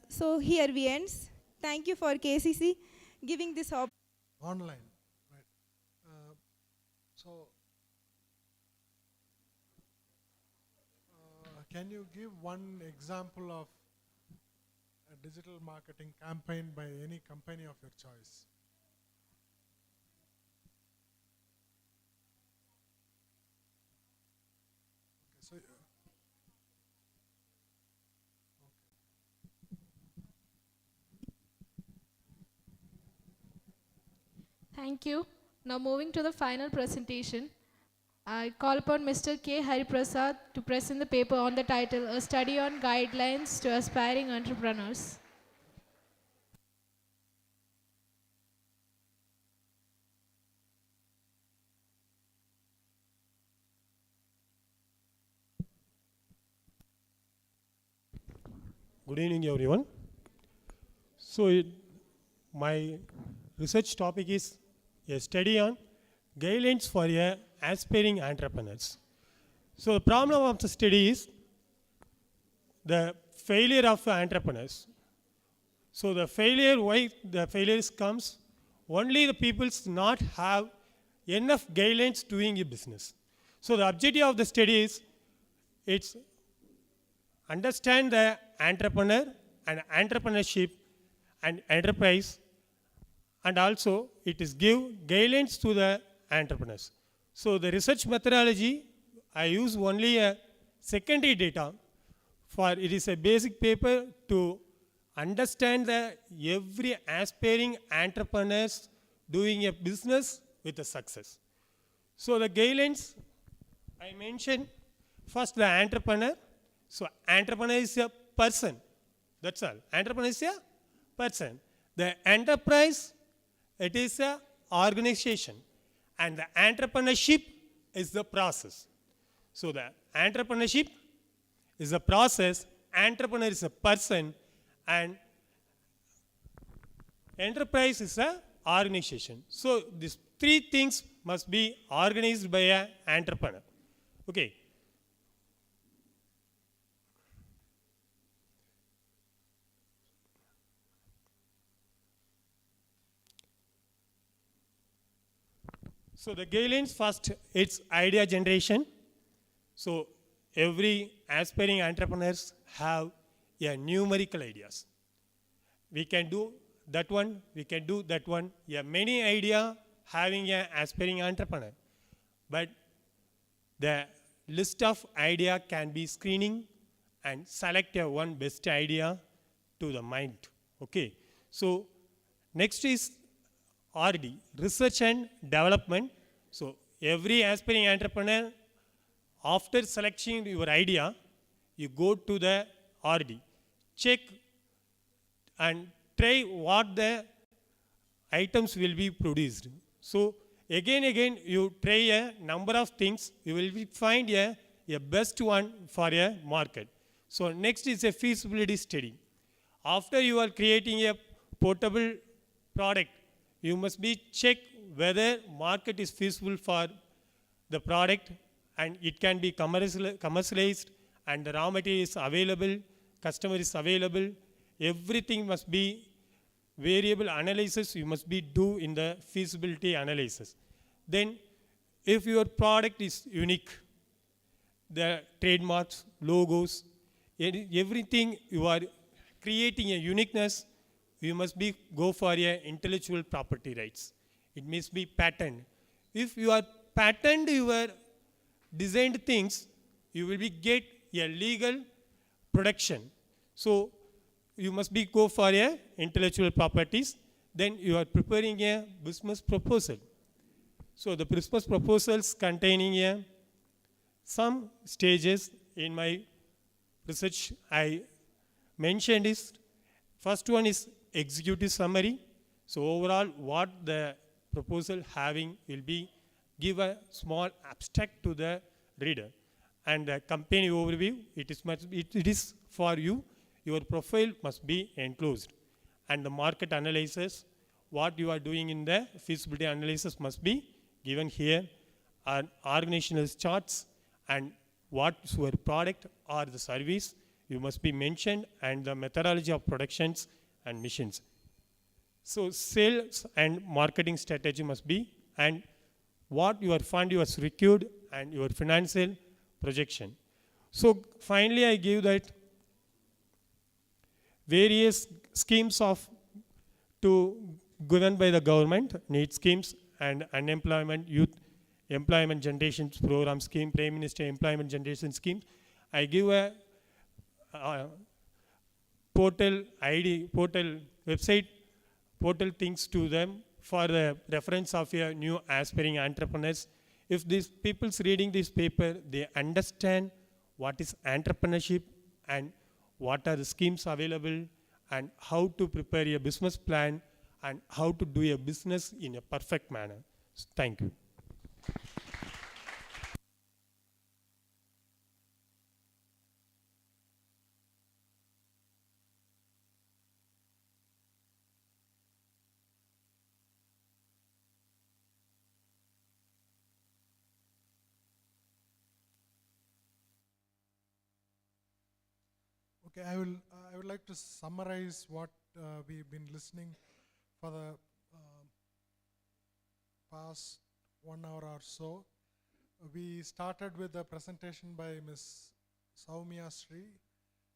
Q: So here we end. Thank you for KCC giving this opportunity.
E: Online, right? Can you give one example of a digital marketing campaign by any company of your choice? Okay, so
B: Thank you. Now moving to the final presentation, I call upon Mr. K. Hariprasad to present the paper on the title, A Study on Guidelines to Aspiring Entrepreneurs.
R: Good evening, everyone. So, my research topic is a study on guidelines for aspiring entrepreneurs. So, the problem of the study is the failure of entrepreneurs. So, why the failures comes, only the people not have enough guidelines doing a business. So, the objective of the study is, it's understand the entrepreneur and entrepreneurship and enterprise, and also it is give guidelines to the entrepreneurs. So the research methodology, I use only a secondary data, for it is a basic paper to understand the every aspiring entrepreneurs doing a business with a success. So the guidelines I mentioned, first the entrepreneur. So entrepreneur is a person, that's all. Entrepreneur is a person. The enterprise, it is a organization, and the entrepreneurship is the process. So the entrepreneurship is a process, entrepreneur is a person, and enterprise is a organization. So these three things must be organized by an entrepreneur. Okay. So the guidelines, first, it's idea generation. So every aspiring entrepreneurs have a numerical ideas. We can do that one, we can do that one. Yeah, many idea having an aspiring entrepreneur. But the list of idea can be screening and select a one best idea to the mind. Okay. So next is RD, research and development. So every aspiring entrepreneur, after selecting your idea, you go to the RD, check and try what the items will be produced. So again you try a number of things, you will find a best one for a market. So next is a feasibility study. After you are creating a portable product, you must be check whether market is feasible for the product and it can be commercialized and the raw material is available, customer is available. Everything must be variable analysis you must be do in the feasibility analysis. Then if your product is unique, the trademarks, logos, everything you are creating a uniqueness, you must be go for a intellectual property rights. It must be patent. If you are patent your designed things, you will be get a legal protection. So you must be go for a intellectual properties. Then you are preparing a business proposal. So the business proposals containing some stages in my research I mentioned is, first one is executive summary. So overall what the proposal having will be give a small abstract to the reader. And the company overview, it is for you. Your profile must be enclosed. And the market analysis, what you are doing in the feasibility analysis must be given here. And organizational charts and what's your product or the service, you must be mentioned, and the methodology of productions and missions. So sales and marketing strategy must be, and what your fund you have secured and your financial projection. So finally I give that various schemes of to given by the government, need schemes and unemployment, youth employment generation program scheme, Prime Minister employment generation scheme. I give a portal ID, portal website, portal things to them for the reference of your new aspiring entrepreneurs. If these people's reading this paper, they understand what is entrepreneurship and what are the schemes available and how to prepare a business plan and how to do a business in a perfect manner. So, thank you.
E: Okay, I would like to summarize what we've been listening for the past 1 hour or so. We started with a presentation by Ms. Soumya Sri.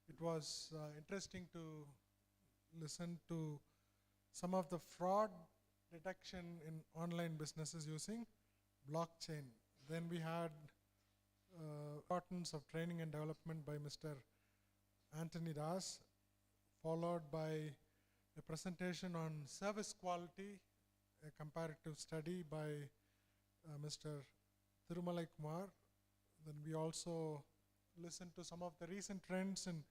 E: It was interesting to listen to some of the fraud detection in online businesses using blockchain. Then we had importance of training and development by Mr. Anthony Das, followed by a presentation on service quality, a comparative study by Mr. Thirumalai Kumar. Then we also listened to some of the recent trends in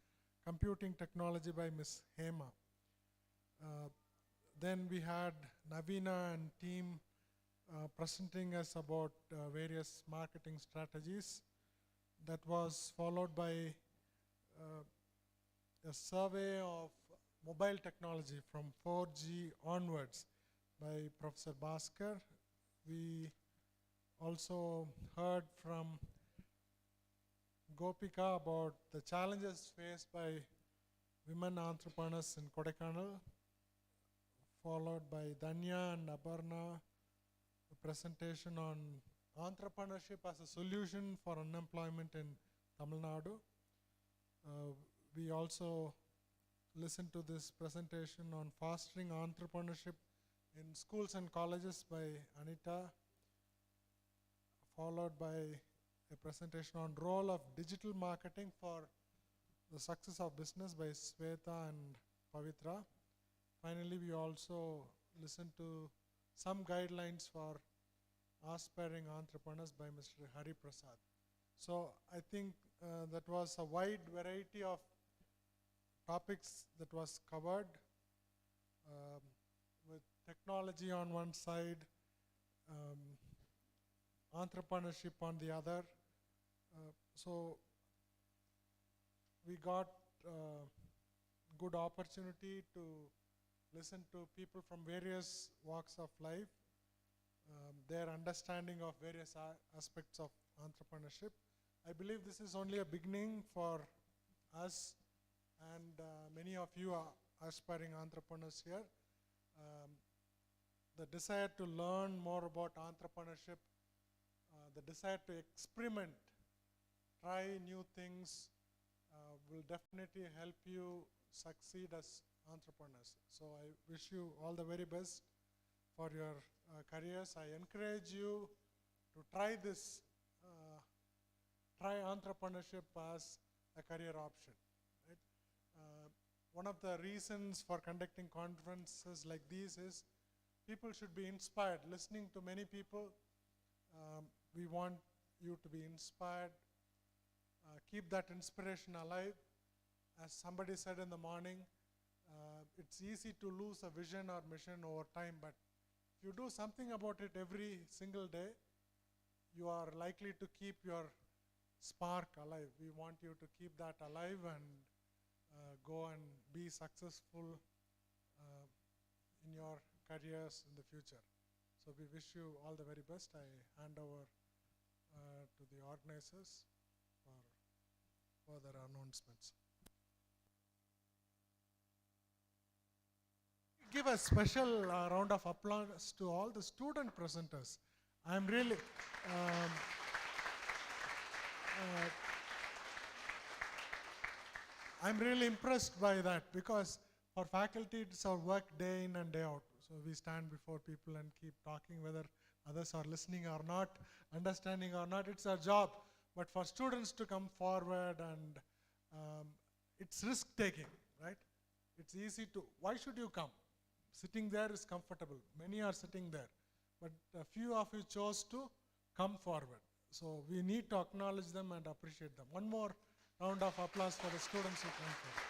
E: computing technology by Ms. Hema. Then we had Navina and team presenting us about various marketing strategies. That was followed by a survey of mobile technology from 4G onwards by Professor Bhaskar. We also heard from Gopika about the challenges faced by women entrepreneurs in Kodaikanal, followed by Danya and Aparna, a presentation on entrepreneurship as a solution for unemployment in Tamil Nadu. We also listened to this presentation on fostering entrepreneurship in schools and colleges by Anita, followed by a presentation on role of digital marketing for the success of business by Sweta and Pavitra. Finally, we also listened to some guidelines for aspiring entrepreneurs by Mr. Hari Prasad. So I think that was a wide variety of topics that was covered, with technology on one side, entrepreneurship on the other. So we got good opportunity to listen to people from various walks of life, their understanding of various aspects of entrepreneurship. I believe this is only a beginning for us and many of you are aspiring entrepreneurs here. The desire to learn more about entrepreneurship, the desire to experiment, try new things, will definitely help you succeed as entrepreneurs. So I wish you all the very best for your careers. I encourage you to try this, try entrepreneurship as a career option. Right? One of the reasons for conducting conferences like these is people should be inspired. Listening to many people, we want you to be inspired. Keep that inspiration alive. As somebody said in the morning, it's easy to lose a vision or mission over time, but if you do something about it every single day, you are likely to keep your spark alive. We want you to keep that alive and go and be successful in your careers in the future. So we wish you all the very best. I hand over to the organizers for further announcements. Give a special round of applause to all the student presenters. I'm really I'm really impressed by that, because for faculty it's our work day in and day out. So we stand before people and keep talking, whether others are listening or not, understanding or not, it's our job. But for students to come forward and it's risk taking, right? It's easy to, why should you come? Sitting there is comfortable. Many are sitting there. But a few of you chose to come forward. So we need to acknowledge them and appreciate them. One more round of applause for the students who came forward.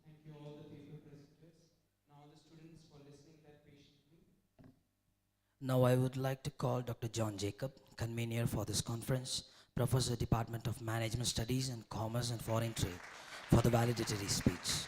F: Thank you all the paper presenters. Now the students for listening that patiently.
S: Now I would like to call Dr. John Jacob, convener for this conference, Professor, Department of Management Studies and Commerce and Foreign Trade, for the valedictory speech.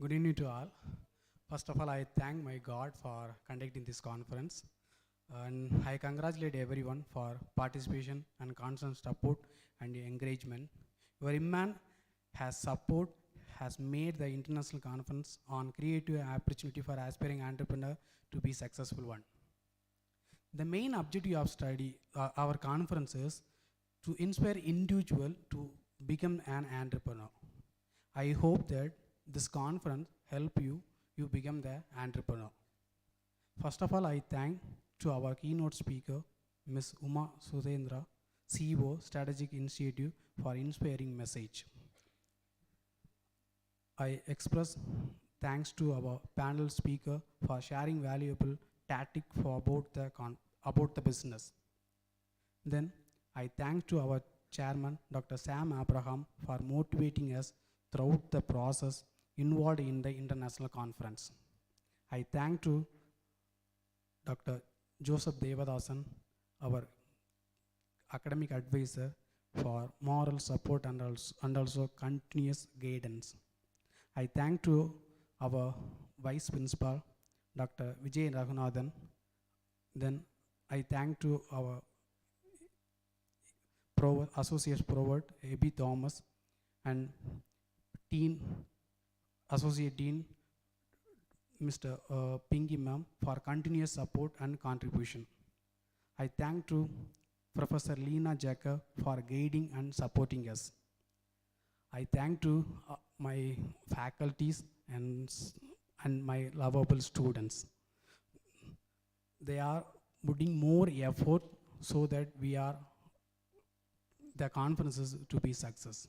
F: Good evening to all. First of all, I thank my God for conducting this conference. And I congratulate everyone for participation and constant support and encouragement. Your Imman has made the international conference on creative opportunity for aspiring entrepreneur to be successful one. The main objective of our conference is to inspire individual to become an entrepreneur. I hope that this conference help you become the entrepreneur. First of all, I thank to our keynote speaker, Ms. Uma Sudhendra, CEO, Strategic Initiative, for inspiring message. I express thanks to our panel speaker for sharing valuable tactic for about the business. Then I thank to our chairman, Dr. Sam Abraham, for motivating us throughout the process involved in the international conference. I thank to Dr. Joseph Devadasan, our academic advisor, for moral support and also continuous guidance. I thank to our vice principal, Dr. Vijay Raghunathan. Then I thank to our associate provost, A.B. Thomas, and Dean, Associate Dean, Mr. Pinky Ma'am, for continuous support and contribution. I thank to Professor Lena Jacob for guiding and supporting us. I thank to my faculties and my lovable students. They are putting more effort so that the conferences to be success.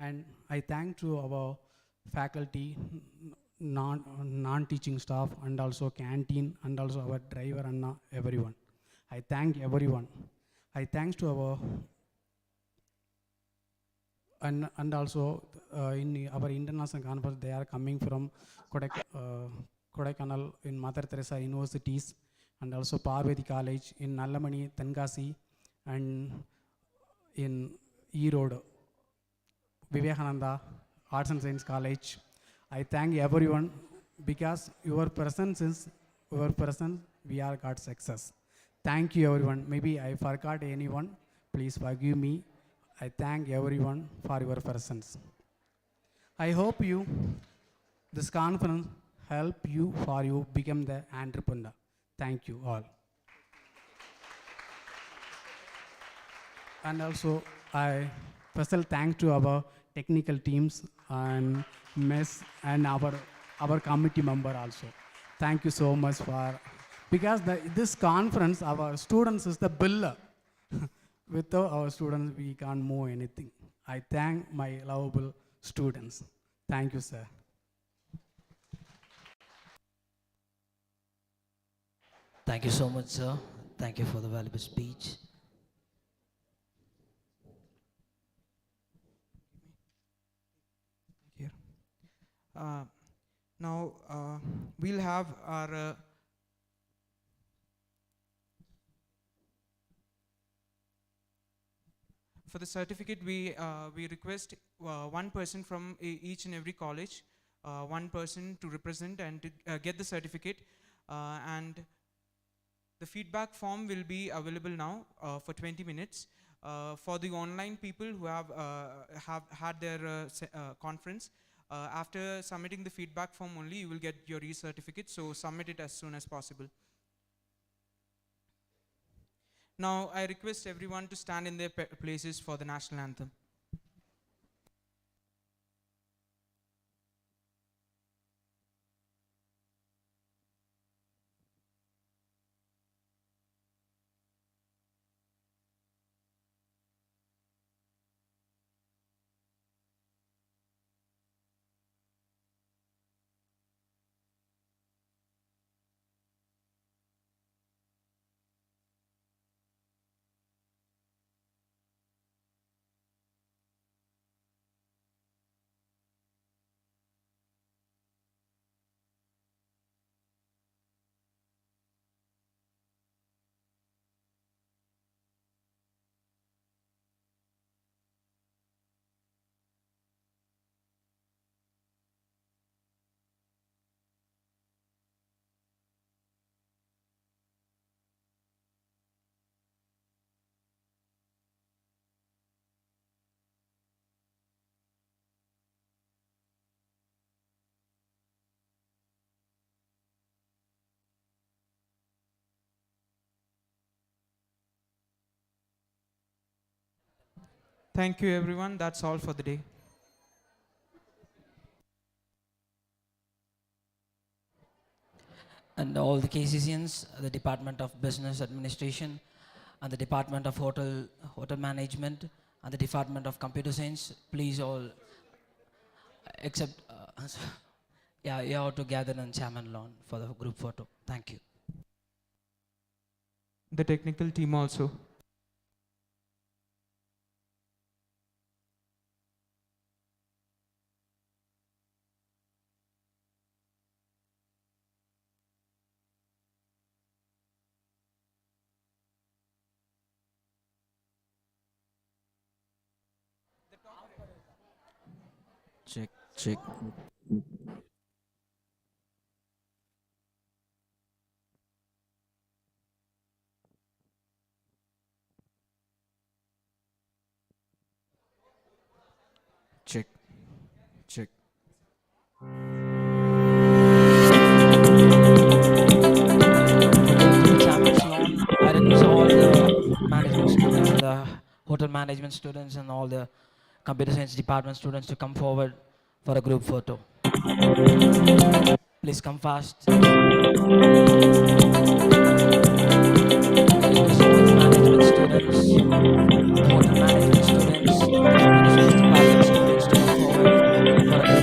F: And I thank to our faculty, non-teaching staff, and also canteen, and also our driver and everyone. I thank everyone. I thanks to our and also in our international conference, they are coming from Kodaikanal in Mother Teresa Universities, and also Parvati College in Nallamani, Tenkasi, and in E-Road, Vivekananda Arts and Science College. I thank everyone because your presence, we are got success. Thank you everyone. Maybe I forgot anyone, please forgive me. I thank everyone for your presence. I hope this conference help you for you become the entrepreneur. Thank you all. And also I special thanks to our technical teams and mess and our committee member also. Thank you so much for, because this conference, our students is the builder. Without our students, we can't move anything. I thank my lovable students. Thank you, sir.
S: Thank you so much, sir. Thank you for the valuable speech.
T: Here. Now we'll have our for the certificate, we request one person from each and every college, one person to represent and to get the certificate, and the feedback form will be available now for 20 minutes. For the online people who have had their conference, after submitting the feedback form only, you will get your e-certificate, so submit it as soon as possible. Now, I request everyone to stand in their places for the national anthem. Thank you, everyone. That's all for the day.
S: And all the KCCNs, the Department of Business Administration, and the Department of Hotel Management, and the Department of Computer Science, please all accept, yeah, you have to gather on Chairman lawn for the group photo. Thank you.
T: The technical team also.
S: Check. Check. Chairman's lawn, I request all the management students and all the computer science department students to come forward for a group photo. Please come fast. Management students, hotel management students, computer science department students to come forward for a group photo.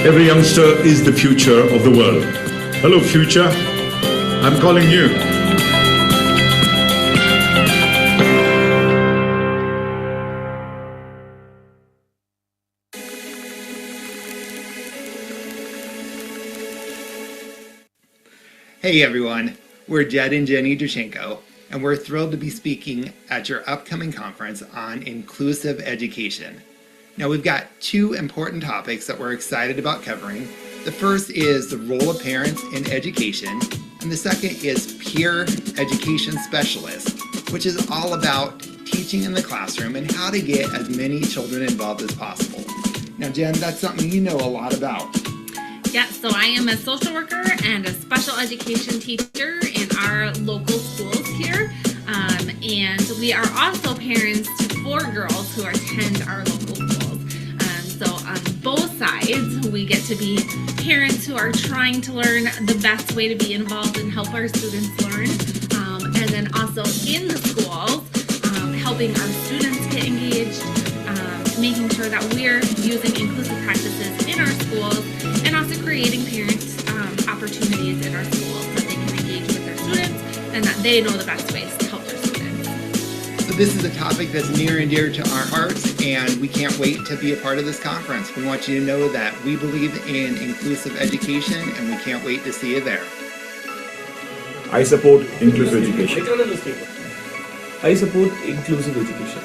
U: Every youngster is the future of the world. Hello, future. I'm calling you.
V: Hey everyone, we're Jed and Jenny Dushenko, and we're thrilled to be speaking at your upcoming conference on inclusive education. Now we've got two important topics that we're excited about covering. The first is the role of parents in education, and the second is peer education specialist, which is all about teaching in the classroom and how to get as many children involved as possible. Now Jen, that's something you know a lot about.
W: Yeah, so I am a social worker and a special education teacher in our local schools here. And we are also parents to 4 girls who attend our local schools. So on both sides, we get to be parents who are trying to learn the best way to be involved and help our students learn. And then also in the schools, helping our students get engaged, making sure that we're using inclusive practices in our schools and also creating parent opportunities in our schools so that they can engage with their students and that they know the best ways to help their students.
V: So this is a topic that's near and dear to our hearts, and we can't wait to be a part of this conference. We want you to know that we believe in inclusive education, and we can't wait to see you there.
U: I support inclusive education.
A: I support inclusive education.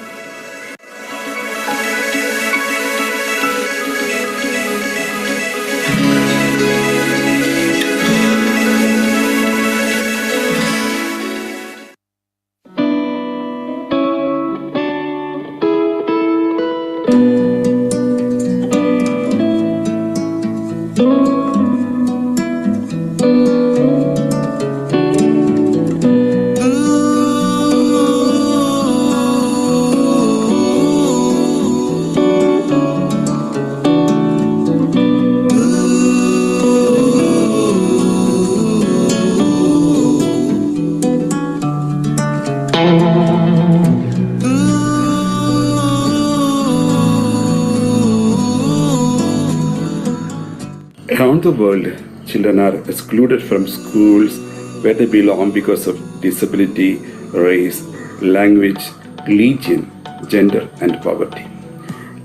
C: Around the world, children are excluded from schools where they belong because of disability, race, language, religion, gender, and poverty.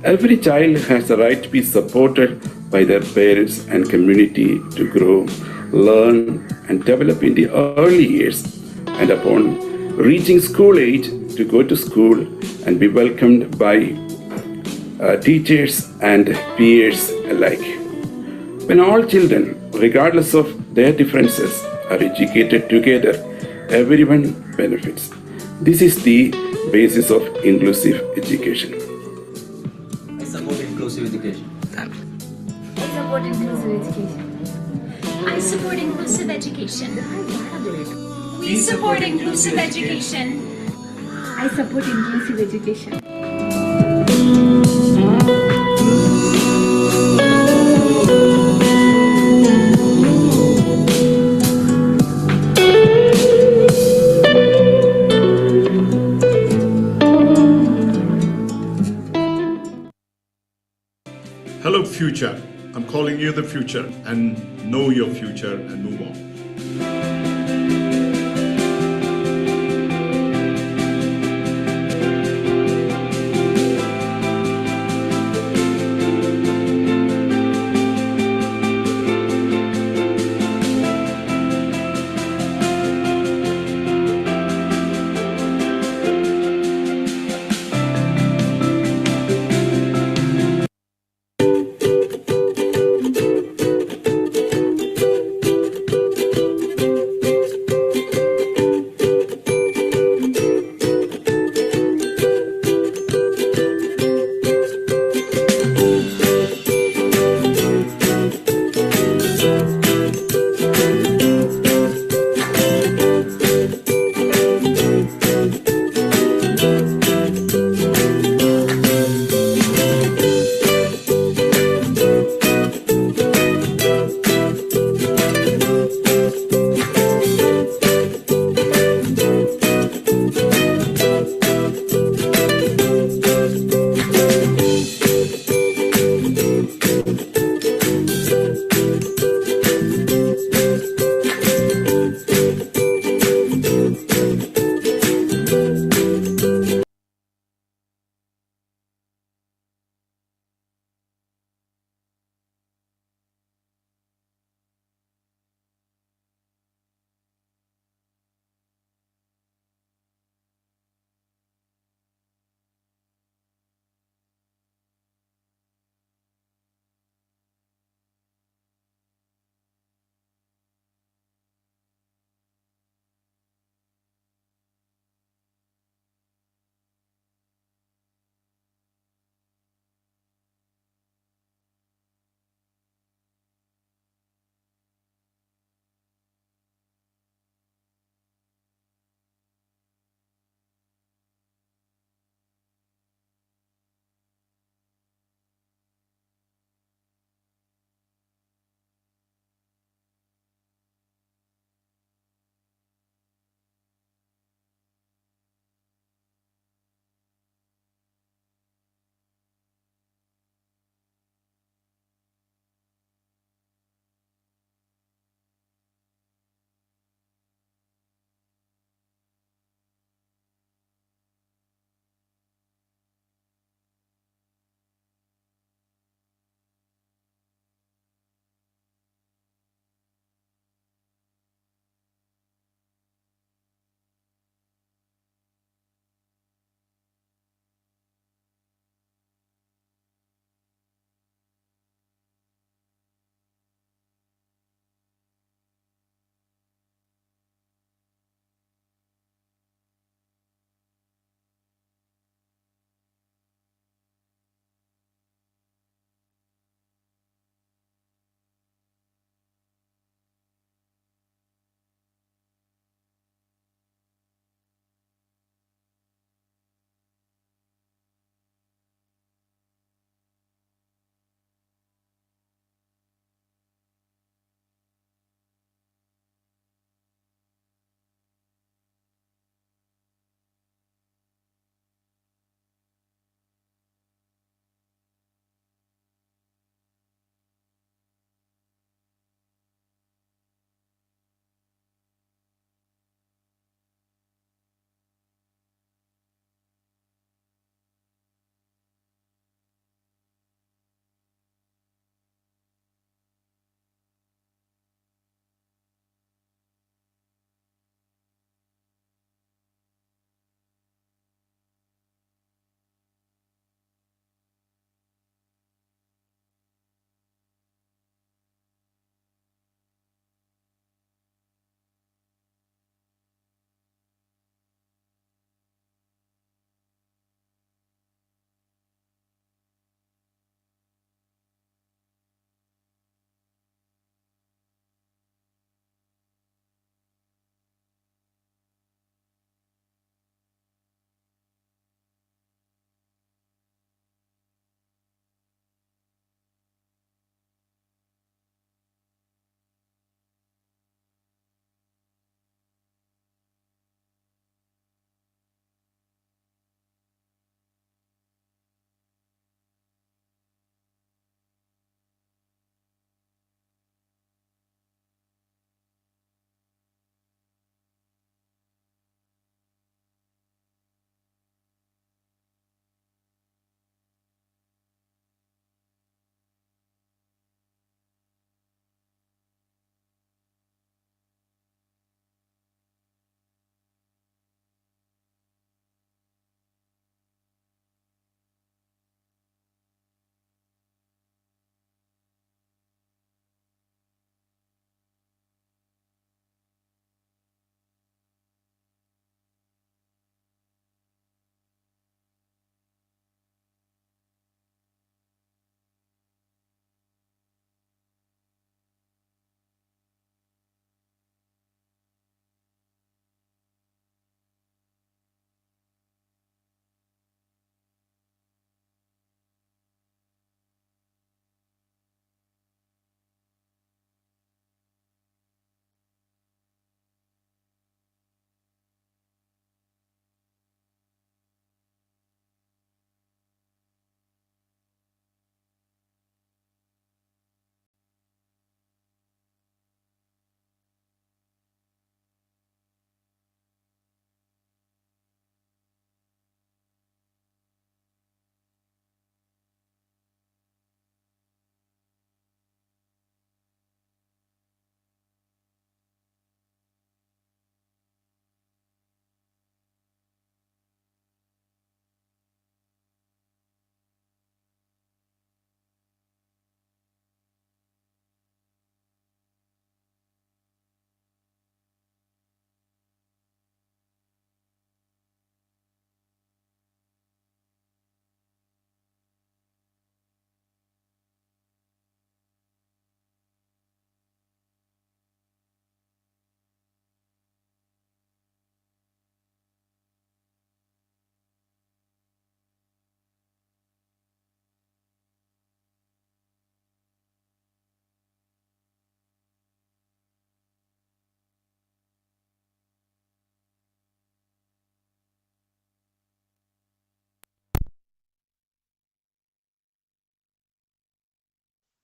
C: Every child has the right to be supported by their parents and community to grow, learn, and develop in the early years, and upon reaching school age, to go to school and be welcomed by teachers and peers alike. When all children, regardless of their differences, are educated together, everyone benefits. This is the basis of inclusive education.
A: I support inclusive education.
D: I support inclusive education. I support inclusive education. We support inclusive education. I support inclusive education.
U: Hello, future. I'm calling you the future, and know your future and move on.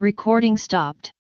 G: Recording stopped.